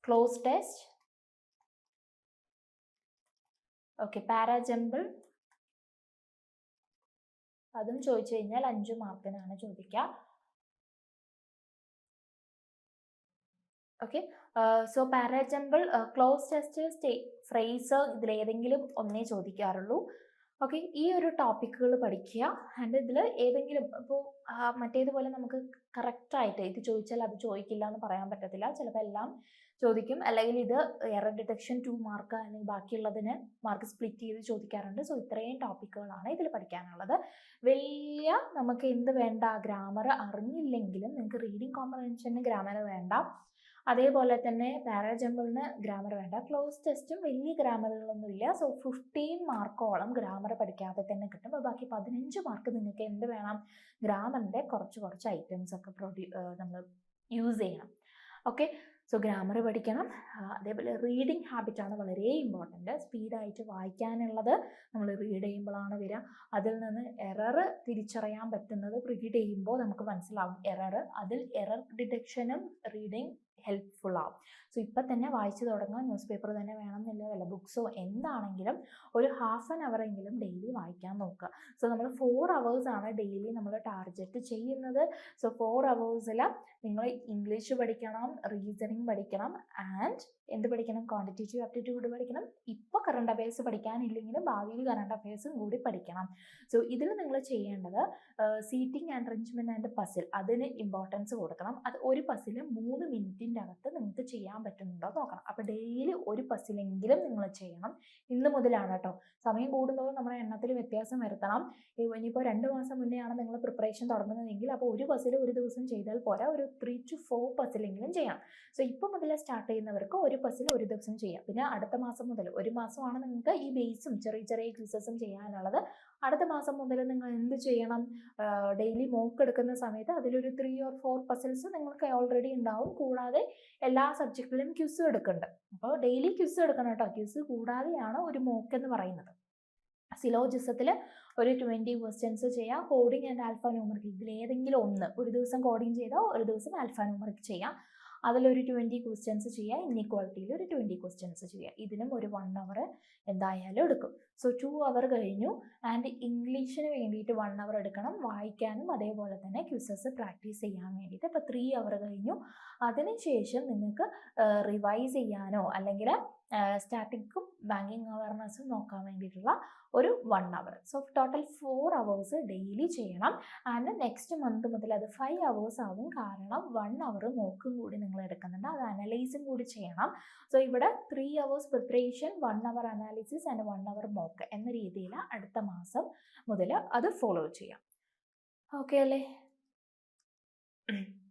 cloze test, okay parajumble, അതും ചോദിച്ചു കഴിഞ്ഞാൽ 5 മാർക്കിനാണ് ചോദിക്കുക. Okay, so parajumble, cloze test, phrase ഇതിലേതെങ്കിലും ഒന്നേ ചോദിക്കാറുള്ളൂ. ഓക്കെ, ഈ ഒരു ടോപ്പിക്കുകൾ പഠിക്കുക. ആൻഡ് ഇതിൽ ഏതെങ്കിലും ഇപ്പോൾ മറ്റേതുപോലെ നമുക്ക് കറക്റ്റായിട്ട് ഇത് ചോദിച്ചാൽ അത് ചോദിക്കില്ല എന്ന് പറയാൻ പറ്റത്തില്ല. ചിലപ്പോൾ എല്ലാം ചോദിക്കും, അല്ലെങ്കിൽ ഇത് എറർ ഡിറ്റക്ഷൻ 2 മാർക്ക്, അല്ലെങ്കിൽ ബാക്കിയുള്ളതിന് മാർക്ക് സ്പ്ലിറ്റ് ചെയ്ത് ചോദിക്കാറുണ്ട്. സോ ഇത്രയും ടോപ്പിക്കുകളാണ് ഇതിൽ പഠിക്കാനുള്ളത്. വലിയ നമുക്ക് എന്ത് വേണ്ട, ഗ്രാമർ അറിഞ്ഞില്ലെങ്കിലും നിങ്ങൾക്ക് റീഡിങ് കോംപ്രഹെൻഷന് ഗ്രാമർ വേണ്ട, അതേപോലെ തന്നെ പാരാജമ്പിളിന് ഗ്രാമർ വേണ്ട. ക്ലോസ് ടെസ്റ്റും വലിയ ഗ്രാമറുകളൊന്നുമില്ല. സോ 15 മാർക്കോളം ഗ്രാമർ പഠിക്കാതെ തന്നെ കിട്ടും. അപ്പോൾ ബാക്കി 15 മാർക്ക് നിങ്ങൾക്ക് എന്ത് വേണം, ഗ്രാമറിൻ്റെ കുറച്ച് ഐറ്റംസ് ഒക്കെ നമ്മൾ യൂസ് ചെയ്യണം. ഓക്കെ, സോ ഗ്രാമർ പഠിക്കണം. അതേപോലെ റീഡിങ് ഹാബിറ്റാണ് വളരെ ഇമ്പോർട്ടൻറ്റ്. സ്പീഡായിട്ട് വായിക്കാനുള്ളത് നമ്മൾ റീഡ് ചെയ്യുമ്പോഴാണ് വരിക. അതിൽ നിന്ന് എറർ തിരിച്ചറിയാൻ പറ്റുന്നത് റീഡ് ചെയ്യുമ്പോൾ നമുക്ക് മനസ്സിലാവും എറർ. അതിൽ എറർ ഡിറ്റക്ഷനും റീഡിങ് ഹെൽപ്ഫുൾ ആവും. സോ ഇപ്പം തന്നെ വായിച്ചു തുടങ്ങുക. ന്യൂസ് പേപ്പർ തന്നെ വേണമെന്നില്ല, വല്ല ബുക്സോ എന്താണെങ്കിലും ഒരു ഹാഫ് ആൻ അവർ എങ്കിലും ഡെയിലി വായിക്കാൻ നോക്കുക. സോ നമ്മൾ 4 hours ആണ് ഡെയിലി നമ്മൾ ടാർഗറ്റ് ചെയ്യുന്നത്. സോ 4 hours നിങ്ങൾ ഇംഗ്ലീഷ് പഠിക്കണം, റീസണിങ് പഠിക്കണം, ആൻഡ് എന്ത് പഠിക്കണം, ക്വാണ്ടിറ്റേറ്റീവ് ആപ്റ്റിറ്റ്യൂഡ് പഠിക്കണം. ഇപ്പോൾ കറണ്ട് അഫയേഴ്സ് പഠിക്കാനില്ലെങ്കിലും ഭാവിയിൽ കറണ്ട് അഫയേഴ്സും കൂടി പഠിക്കണം. സോ ഇതിൽ നിങ്ങൾ ചെയ്യേണ്ടത് seating and arrangement and puzzle, അതിന് ഇമ്പോർട്ടൻസ് കൊടുക്കണം. അത് ഒരു പസിൽ 3 മിനിറ്റിൻ്റെ അകത്ത് നിങ്ങൾക്ക് ചെയ്യാൻ പറ്റുന്നുണ്ടോ നോക്കണം. അപ്പോൾ ഡെയിലി ഒരു പസിലെങ്കിലും നിങ്ങൾ ചെയ്യണം. ഇന്ന് മുതലാണ് കേട്ടോ. സമയം കൂടുന്നതോറും നമ്മുടെ എണ്ണത്തിൽ വ്യത്യാസം വരുത്തണം. ഇനിയിപ്പോൾ 2 മാസം മുന്നേ ആണ് നിങ്ങൾ പ്രിപ്പറേഷൻ തുടങ്ങുന്നതെങ്കിൽ അപ്പോൾ ഒരു പസിൽ ഒരു ദിവസം ചെയ്താൽ പോരാ, ഒരു 3 to 4 പസിലെങ്കിലും ചെയ്യണം. സോ ഇപ്പോൾ മുതൽ സ്റ്റാർട്ട് ചെയ്യുന്നവർക്ക് ഒരു പസിൽ ഒരു ദിവസം ചെയ്യാം. പിന്നെ അടുത്ത മാസം മുതൽ, 1 മാസമാണ് നിങ്ങൾക്ക് ഈ ബേസും ചെറിയ ക്വിസസും ചെയ്യാനുള്ളത്. അടുത്ത മാസം മുതൽ നിങ്ങൾ എന്ത് ചെയ്യണം, ഡെയിലി മോക്ക് എടുക്കുന്ന സമയത്ത് അതിലൊരു 3 or 4 പസിൽസ് നിങ്ങൾക്ക് ഓൾറെഡി ഉണ്ടാവും. കൂടാതെ എല്ലാ സബ്ജക്റ്റിലും ക്വിസ് എടുക്കുന്നുണ്ട്. അപ്പോൾ ഡെയിലി ക്വിസ് എടുക്കണം കേട്ടോ. ക്വിസ് കൂടാതെയാണ് ഒരു മോക്ക് എന്ന് പറയുന്നത്. സിലോജിസത്തിൽ ഒരു 20 ക്വസ്റ്റ്യൻസ് ചെയ്യാം. കോഡിംഗ് ആൻഡ് ആൽഫ ന്യൂമറിക്, ഇതിലേതെങ്കിലും ഒന്ന്, ഒരു ദിവസം കോഡിംഗ് ചെയ്താൽ ഒരു ദിവസം ആൽഫ ന്യൂമറിക് ചെയ്യാം. അതിലൊരു 20 ക്വസ്റ്റ്യൻസ് ചെയ്യുക. ഇൻഇക്വാലിറ്റിയിൽ ഒരു 20 ക്വസ്റ്റ്യൻസ് ചെയ്യുക. ഇതിനും ഒരു 1 hour എന്തായാലും എടുക്കും. സോ 2 hour കഴിഞ്ഞു. ആൻഡ് ഇംഗ്ലീഷിന് വേണ്ടിയിട്ട് 1 hour എടുക്കണം, വായിക്കാനും അതേപോലെ തന്നെ ക്വിസസ് പ്രാക്ടീസ് ചെയ്യാൻ വേണ്ടിയിട്ട്. ഇപ്പോൾ 3 hour കഴിഞ്ഞു. അതിനുശേഷം നിങ്ങൾക്ക് റിവൈസ് ചെയ്യാനോ അല്ലെങ്കിൽ സ്റ്റാറ്റിക്കും ബാങ്കിങ് അവയർനെസ്സും നോക്കാൻ വേണ്ടിയിട്ടുള്ള ഒരു 1 hour. So total 4 hours daily ചെയ്യണം. ആൻഡ് നെക്സ്റ്റ് മന്ത് മുതൽ അത് 5 hours ആവും. കാരണം 1 hour മോക്കും കൂടി നിങ്ങൾ എടുക്കുന്നുണ്ട്, അത് അനലൈസും കൂടി ചെയ്യണം. സോ ഇവിടെ 3 hours preparation, 1 hour analysis and 1 hour mock എന്ന രീതിയിൽ അടുത്ത മാസം മുതൽ അത് ഫോളോ ചെയ്യാം. ഓക്കെ അല്ലേ?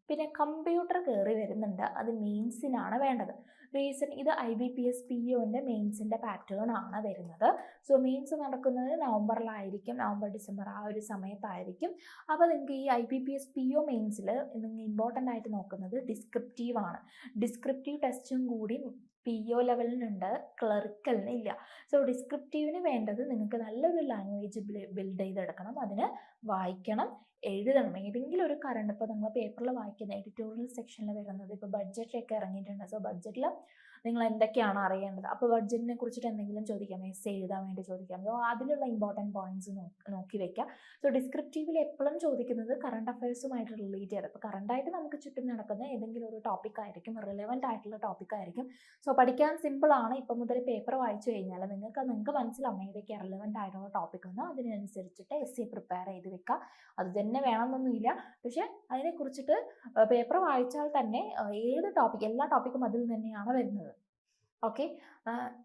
പിന്നെ കമ്പ്യൂട്ടർ കയറി വരുന്നുണ്ട്, അത് മെയിൻസിനാണ് വേണ്ടത്. റീസൺ ഇത് IBPS POൻ്റെ മെയിൻസിൻ്റെ പാറ്റേൺ ആണ് വരുന്നത്. സോ മെയിൻസ് നടക്കുന്നത് നവംബറിലായിരിക്കും, നവംബർ ഡിസംബർ ആ ഒരു സമയത്തായിരിക്കും. അപ്പോൾ നിങ്ങൾക്ക് ഈ IBPS PO മെയിൻസിൽ നിങ്ങൾ ഇമ്പോർട്ടൻ്റ് ആയിട്ട് നോക്കുന്നത് ഡിസ്ക്രിപ്റ്റീവ് ആണ്. ഡിസ്ക്രിപ്റ്റീവ് ടെസ്റ്റും കൂടി PO ലെവലിനുണ്ട്, ക്ലറിക്കലിന് ഇല്ല. സോ ഡിസ്ക്രിപ്റ്റീവിന് വേണ്ടത് നിങ്ങൾക്ക് നല്ലൊരു ലാംഗ്വേജ് ബിൽഡ് ചെയ്തെടുക്കണം, അതിന് വായിക്കണം, എഴുതണം. ഏതെങ്കിലും ഒരു കറണ്ട്, ഇപ്പോൾ നിങ്ങൾ പേപ്പറിൽ വായിക്കുന്ന എഡിറ്റോറിയൽ സെക്ഷനിൽ വരുന്നത്, ഇപ്പോൾ ബഡ്ജറ്റൊക്കെ ഇറങ്ങിയിട്ടുണ്ട്. സോ ബഡ്ജറ്റിൽ നിങ്ങൾ എന്തൊക്കെയാണ് അറിയേണ്ടത്, അപ്പോൾ ബഡ്ജറ്റിനെ കുറിച്ചിട്ട് എന്തെങ്കിലും ചോദിക്കാം, എസ്സേ എഴുതാൻ വേണ്ടി ചോദിക്കാം. സോ അതിലുള്ള ഇമ്പോർട്ടൻറ്റ് പോയിന്റ്സ് നോക്കി വെക്കാം. സോ ഡിസ്ക്രിപ്റ്റീവിൽ എപ്പോഴും ചോദിക്കുന്നത് കറണ്ട് അഫയേഴ്സുമായിട്ട് റിലേറ്റ് ചെയ്ത്, ഇപ്പോൾ കറണ്ടായിട്ട് നമുക്ക് ചുറ്റും നടക്കുന്ന ഏതെങ്കിലും ഒരു ടോപ്പിക് ആയിരിക്കും, റിലവൻ്റ് ആയിട്ടുള്ള ടോപ്പിക് ആയിരിക്കും. സോ പഠിക്കാൻ സിമ്പിളാണ്. ഇപ്പം മുതൽ പേപ്പർ വായിച്ചു കഴിഞ്ഞാൽ നിങ്ങൾക്ക് മനസ്സിലാവും ഏതൊക്കെ റിലവൻ്റ് ആയിട്ടുള്ള ടോപ്പിക് എന്ന്. അതിനനുസരിച്ചിട്ട് എസ്സേ പ്രിപ്പയർ ചെയ്ത് വെക്കുക. അത് തന്നെ വേണമെന്നൊന്നുമില്ല, പക്ഷേ അതിനെക്കുറിച്ചിട്ട് പേപ്പർ വായിച്ചാൽ തന്നെ ഏത് ടോപ്പിക്, എല്ലാ ടോപ്പിക്കും അതിൽ തന്നെയാണ് വരുന്നത്. ഓക്കെ.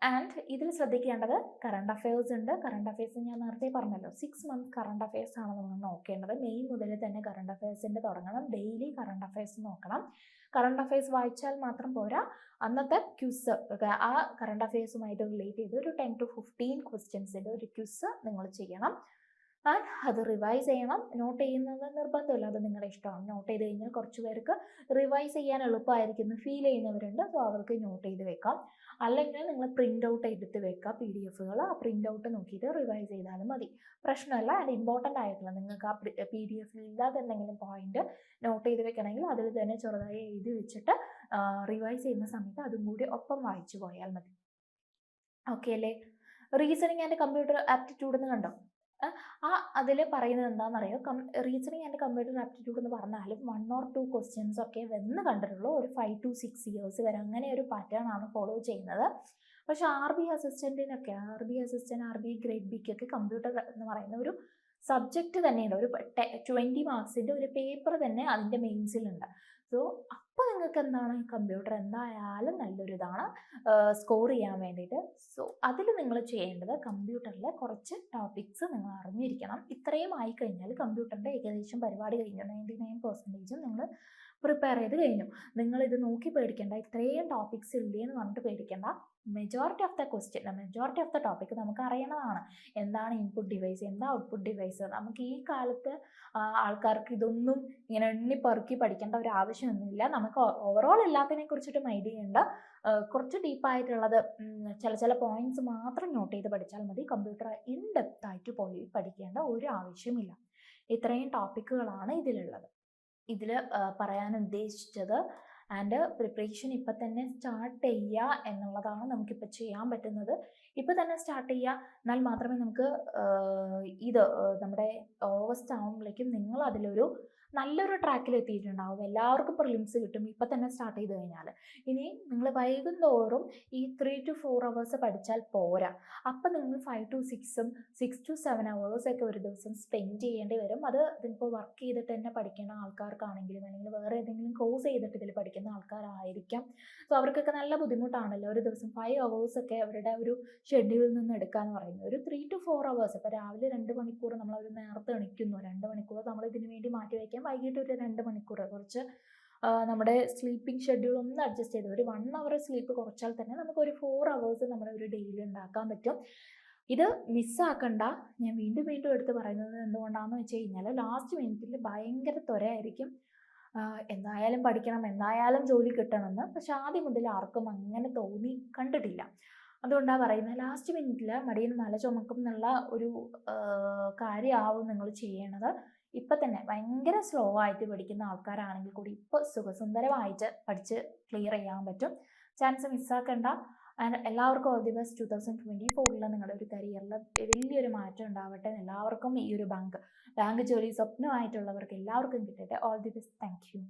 ആൻഡ് ഇതിൽ ശ്രദ്ധിക്കേണ്ടത് കറണ്ട് അഫയേഴ്സ് ഉണ്ട്. കറണ്ട് അഫയേഴ്സ് ഞാൻ നേരത്തെ പറഞ്ഞല്ലോ, 6 months കറണ്ട് അഫയേഴ്സ് ആണ് നമ്മൾ നോക്കേണ്ടത്. മെയ് മുതൽ തന്നെ കറണ്ട് അഫയേഴ്സിൻ്റെ തുടങ്ങണം. ഡെയിലി കറണ്ട് അഫയേഴ്സ് നോക്കണം. കറണ്ട് അഫയേഴ്സ് വായിച്ചാൽ മാത്രം പോരാ, അന്നത്തെ ക്വിസ്, ആ കറണ്ട് അഫയേഴ്സുമായിട്ട് റിലേറ്റ് ചെയ്ത് ഒരു 10 to 15 ക്വസ്റ്റ്യൻസിൻ്റെ ഒരു ക്വിസ് നിങ്ങൾ ചെയ്യണം. ആൻഡ് അത് റിവൈസ് ചെയ്യണം. നോട്ട് ചെയ്യുന്നത് നിർബന്ധമില്ല, അത് നിങ്ങളുടെ ഇഷ്ടമാണ്. നോട്ട് ചെയ്ത് കഴിഞ്ഞാൽ കുറച്ച് പേർക്ക് റിവൈസ് ചെയ്യാൻ എളുപ്പമായിരിക്കും ഫീൽ ചെയ്യുന്നവരുണ്ട്. സോ അവർക്ക് നോട്ട് ചെയ്ത് വെക്കാം. അല്ലെങ്കിൽ നിങ്ങൾ പ്രിൻ്റ് ഔട്ട് എടുത്ത് വെക്കുക, PDF-കൾ. ആ പ്രിൻ്റ് ഔട്ട് നോക്കിയിട്ട് റിവൈസ് ചെയ്താലും മതി, പ്രശ്നമല്ല. ആൻഡ് ഇമ്പോർട്ടൻ്റ് ആയിട്ടുള്ള നിങ്ങൾക്ക് ആ PDF-ൽ ഇല്ലാതെ എന്തെങ്കിലും പോയിന്റ് നോട്ട് ചെയ്ത് വെക്കണമെങ്കിൽ അതിൽ തന്നെ ചെറുതായി എഴുതി വെച്ചിട്ട് റിവൈസ് ചെയ്യുന്ന സമയത്ത് അതും കൂടി ഒപ്പം വായിച്ചു പോയാൽ മതി. ഓക്കെ അല്ലേ? റീസണിങ് ആൻഡ് കമ്പ്യൂട്ടർ ആപ്റ്റിറ്റ്യൂഡ് എന്ന് കണ്ടോ? അതിൽ പറയുന്നത് എന്താണെന്നറിയോ, റീസണിങ് ആൻഡ് കമ്പ്യൂട്ടർ ആപ്റ്റിറ്റ്യൂഡ് എന്ന് പറഞ്ഞാലും 1 or 2 ക്വസ്റ്റ്യൻസ് ഒക്കെ വന്ന് കണ്ടിട്ടുള്ളൂ. ഒരു 5 to 6 years വരെ അങ്ങനെ ഒരു പാറ്റേൺ ആണ് ഫോളോ ചെയ്യുന്നത്. പക്ഷെ RB അസിസ്റ്റൻറ്റിനൊക്കെ, RB അസിസ്റ്റൻറ്റ്, RB ഗ്രേഡ് ബിക്കൊക്കെ കമ്പ്യൂട്ടർ എന്ന് പറയുന്ന ഒരു സബ്ജക്റ്റ് തന്നെയുണ്ട്. ഒരു 20 മാർക്സിൻ്റെ ഒരു പേപ്പർ തന്നെ അതിൻ്റെ മെയിൻസിലുണ്ട്. സോ അപ്പോൾ നിങ്ങൾക്ക് എന്താണ്, കമ്പ്യൂട്ടർ എന്തായാലും നല്ലൊരു ഇതാണ് സ്കോർ ചെയ്യാൻ വേണ്ടിയിട്ട്. സോ അതിൽ നിങ്ങൾ ചെയ്യേണ്ടത് കമ്പ്യൂട്ടറിലെ കുറച്ച് ടോപ്പിക്സ് നിങ്ങൾ അറിഞ്ഞിരിക്കണം. ഇത്രയും ആയിക്കഴിഞ്ഞാൽ കമ്പ്യൂട്ടറിൻ്റെ ഏകദേശം പരിപാടി കഴിഞ്ഞു. 99% നിങ്ങൾ പ്രിപ്പയർ ചെയ്ത് കഴിഞ്ഞു. നിങ്ങളിത് നോക്കി പേടിക്കേണ്ട, ഇത്രയും ടോപ്പിക്സ് ഇല്ലേ എന്ന് പറഞ്ഞിട്ട് പേടിക്കേണ്ട. Majority of the question, majority of the topic നമുക്ക് അറിയണതാണ്. എന്താണ് ഇൻപുട്ട് ഡിവൈസ്, എന്താ ഔട്ട്പുട്ട് ഡിവൈസ്. നമുക്ക് ഈ കാലത്ത് ആൾക്കാർക്ക് ഇതൊന്നും ഇങ്ങനെ എണ്ണിപ്പറുക്കി പഠിക്കേണ്ട ഒരു ആവശ്യമൊന്നുമില്ല. നമുക്ക് ഓവറോൾ എല്ലാത്തിനെ കുറിച്ചിട്ടും ഐഡിയ ഉണ്ട്. കുറച്ച് ഡീപ്പായിട്ടുള്ളത് ചില പോയിന്റ്സ് മാത്രം നോട്ട് ചെയ്ത് പഠിച്ചാൽ മതി. കമ്പ്യൂട്ടർ ഇൻ ഡെപ്ത് ആയിട്ട് പോയി പഠിക്കേണ്ട ഒരു ആവശ്യമില്ല. ഇത്രയും ടോപ്പിക്കുകളാണ് ഇതിലുള്ളത്. ഇതിൽ പറയാൻ ഉദ്ദേശിച്ചത്. ആൻഡ് പ്രിപ്പറേഷൻ ഇപ്പം തന്നെ സ്റ്റാർട്ട് ചെയ്യുക എന്നുള്ളതാണ് നമുക്കിപ്പോൾ ചെയ്യാൻ പറ്റുന്നത്. ഇപ്പം തന്നെ സ്റ്റാർട്ട് ചെയ്യുക, എന്നാൽ മാത്രമേ നമുക്ക് ഇത് നമ്മുടെ ഓഗസ്റ്റ് ആകുമ്പോഴേക്കും നിങ്ങൾ അതിലൊരു നല്ലൊരു ട്രാക്കിൽ എത്തിയിട്ടുണ്ടാവും. എല്ലാവർക്കും പ്രിലിംസ് കിട്ടും ഇപ്പം തന്നെ സ്റ്റാർട്ട് ചെയ്ത് കഴിഞ്ഞാൽ. ഇനി നിങ്ങൾ വൈകുന്തോറും ഈ 3 to 4 hours പഠിച്ചാൽ പോരാ. അപ്പം നിങ്ങൾ 5 to 6ഉം 6 to 7 hours ഒക്കെ ഒരു ദിവസം സ്പെൻഡ് ചെയ്യേണ്ടി വരും. അത് ഇതിപ്പോൾ വർക്ക് ചെയ്തിട്ട് തന്നെ പഠിക്കുന്ന ആൾക്കാർക്കാണെങ്കിലും അല്ലെങ്കിൽ വേറെ ഏതെങ്കിലും കോഴ്സ് ചെയ്തിട്ട് ഇതിൽ പഠിക്കുന്ന ആൾക്കാരായിരിക്കാം. സോ അവർക്കൊക്കെ നല്ല ബുദ്ധിമുട്ടാണല്ലോ ഒരു ദിവസം 5 hours ഒക്കെ അവരുടെ ഒരു ഷെഡ്യൂളിൽ നിന്ന് എടുക്കാന്ന് പറയുന്നത്. ഒരു 3 to 4 hours, ഇപ്പോൾ രാവിലെ 2 മണിക്കൂർ നമ്മളൊരു നേരത്തെ എണിക്കുന്നു, 2 മണിക്കൂർ നമ്മൾ ഇതിന് വേണ്ടി മാറ്റി വയ്ക്കാം. വൈകിട്ട് ഒരു 2 മണിക്കൂർ കുറച്ച് നമ്മുടെ സ്ലീപ്പിംഗ് ഷെഡ്യൂൾ ഒന്ന് അഡ്ജസ്റ്റ് ചെയ്ത് ഒരു 1 hour സ്ലീപ്പ് കുറച്ചാൽ തന്നെ നമുക്ക് ഒരു 4 hours നമ്മുടെ ഒരു ഡെയിലി ഉണ്ടാക്കാൻ പറ്റും. ഇത് മിസ്സാക്കണ്ട. ഞാൻ വീണ്ടും എടുത്ത് പറയുന്നത് എന്തുകൊണ്ടാണെന്ന് വെച്ച് കഴിഞ്ഞാൽ ലാസ്റ്റ് മിനിറ്റിൽ ഭയങ്കര ത്വരയായിരിക്കും. എന്തായാലും പഠിക്കണം, എന്തായാലും ജോലി കിട്ടണമെന്ന്. പക്ഷെ ആദ്യം മുതൽ ആർക്കും അങ്ങനെ തോന്നി കണ്ടിട്ടില്ല. അതുകൊണ്ടാണ് പറയുന്നത്, ലാസ്റ്റ് മിനിറ്റിൽ മടിയൻ മല ചുമക്കും എന്നുള്ള ഒരു കാര്യമാവും നിങ്ങൾ ചെയ്യണത്. ഇപ്പം തന്നെ ഭയങ്കര സ്ലോ ആയിട്ട് പഠിക്കുന്ന ആൾക്കാരാണെങ്കിൽ കൂടി ഇപ്പോൾ സുഖസുന്ദരമായിട്ട് പഠിച്ച് ക്ലിയർ ചെയ്യാൻ പറ്റും. ചാൻസ് മിസ്സാക്കണ്ട. ആൻഡ് എല്ലാവർക്കും ഓൾ ദി ബെസ്റ്റ്. 2024 നിങ്ങളുടെ ഒരു കരിയറിൽ വലിയൊരു മാറ്റം ഉണ്ടാവട്ടെ. എല്ലാവർക്കും ഈ ഒരു ബാങ്ക് ജോലി സ്വപ്നമായിട്ടുള്ളവർക്ക് എല്ലാവർക്കും കിട്ടട്ടെ. All the best. Thank you.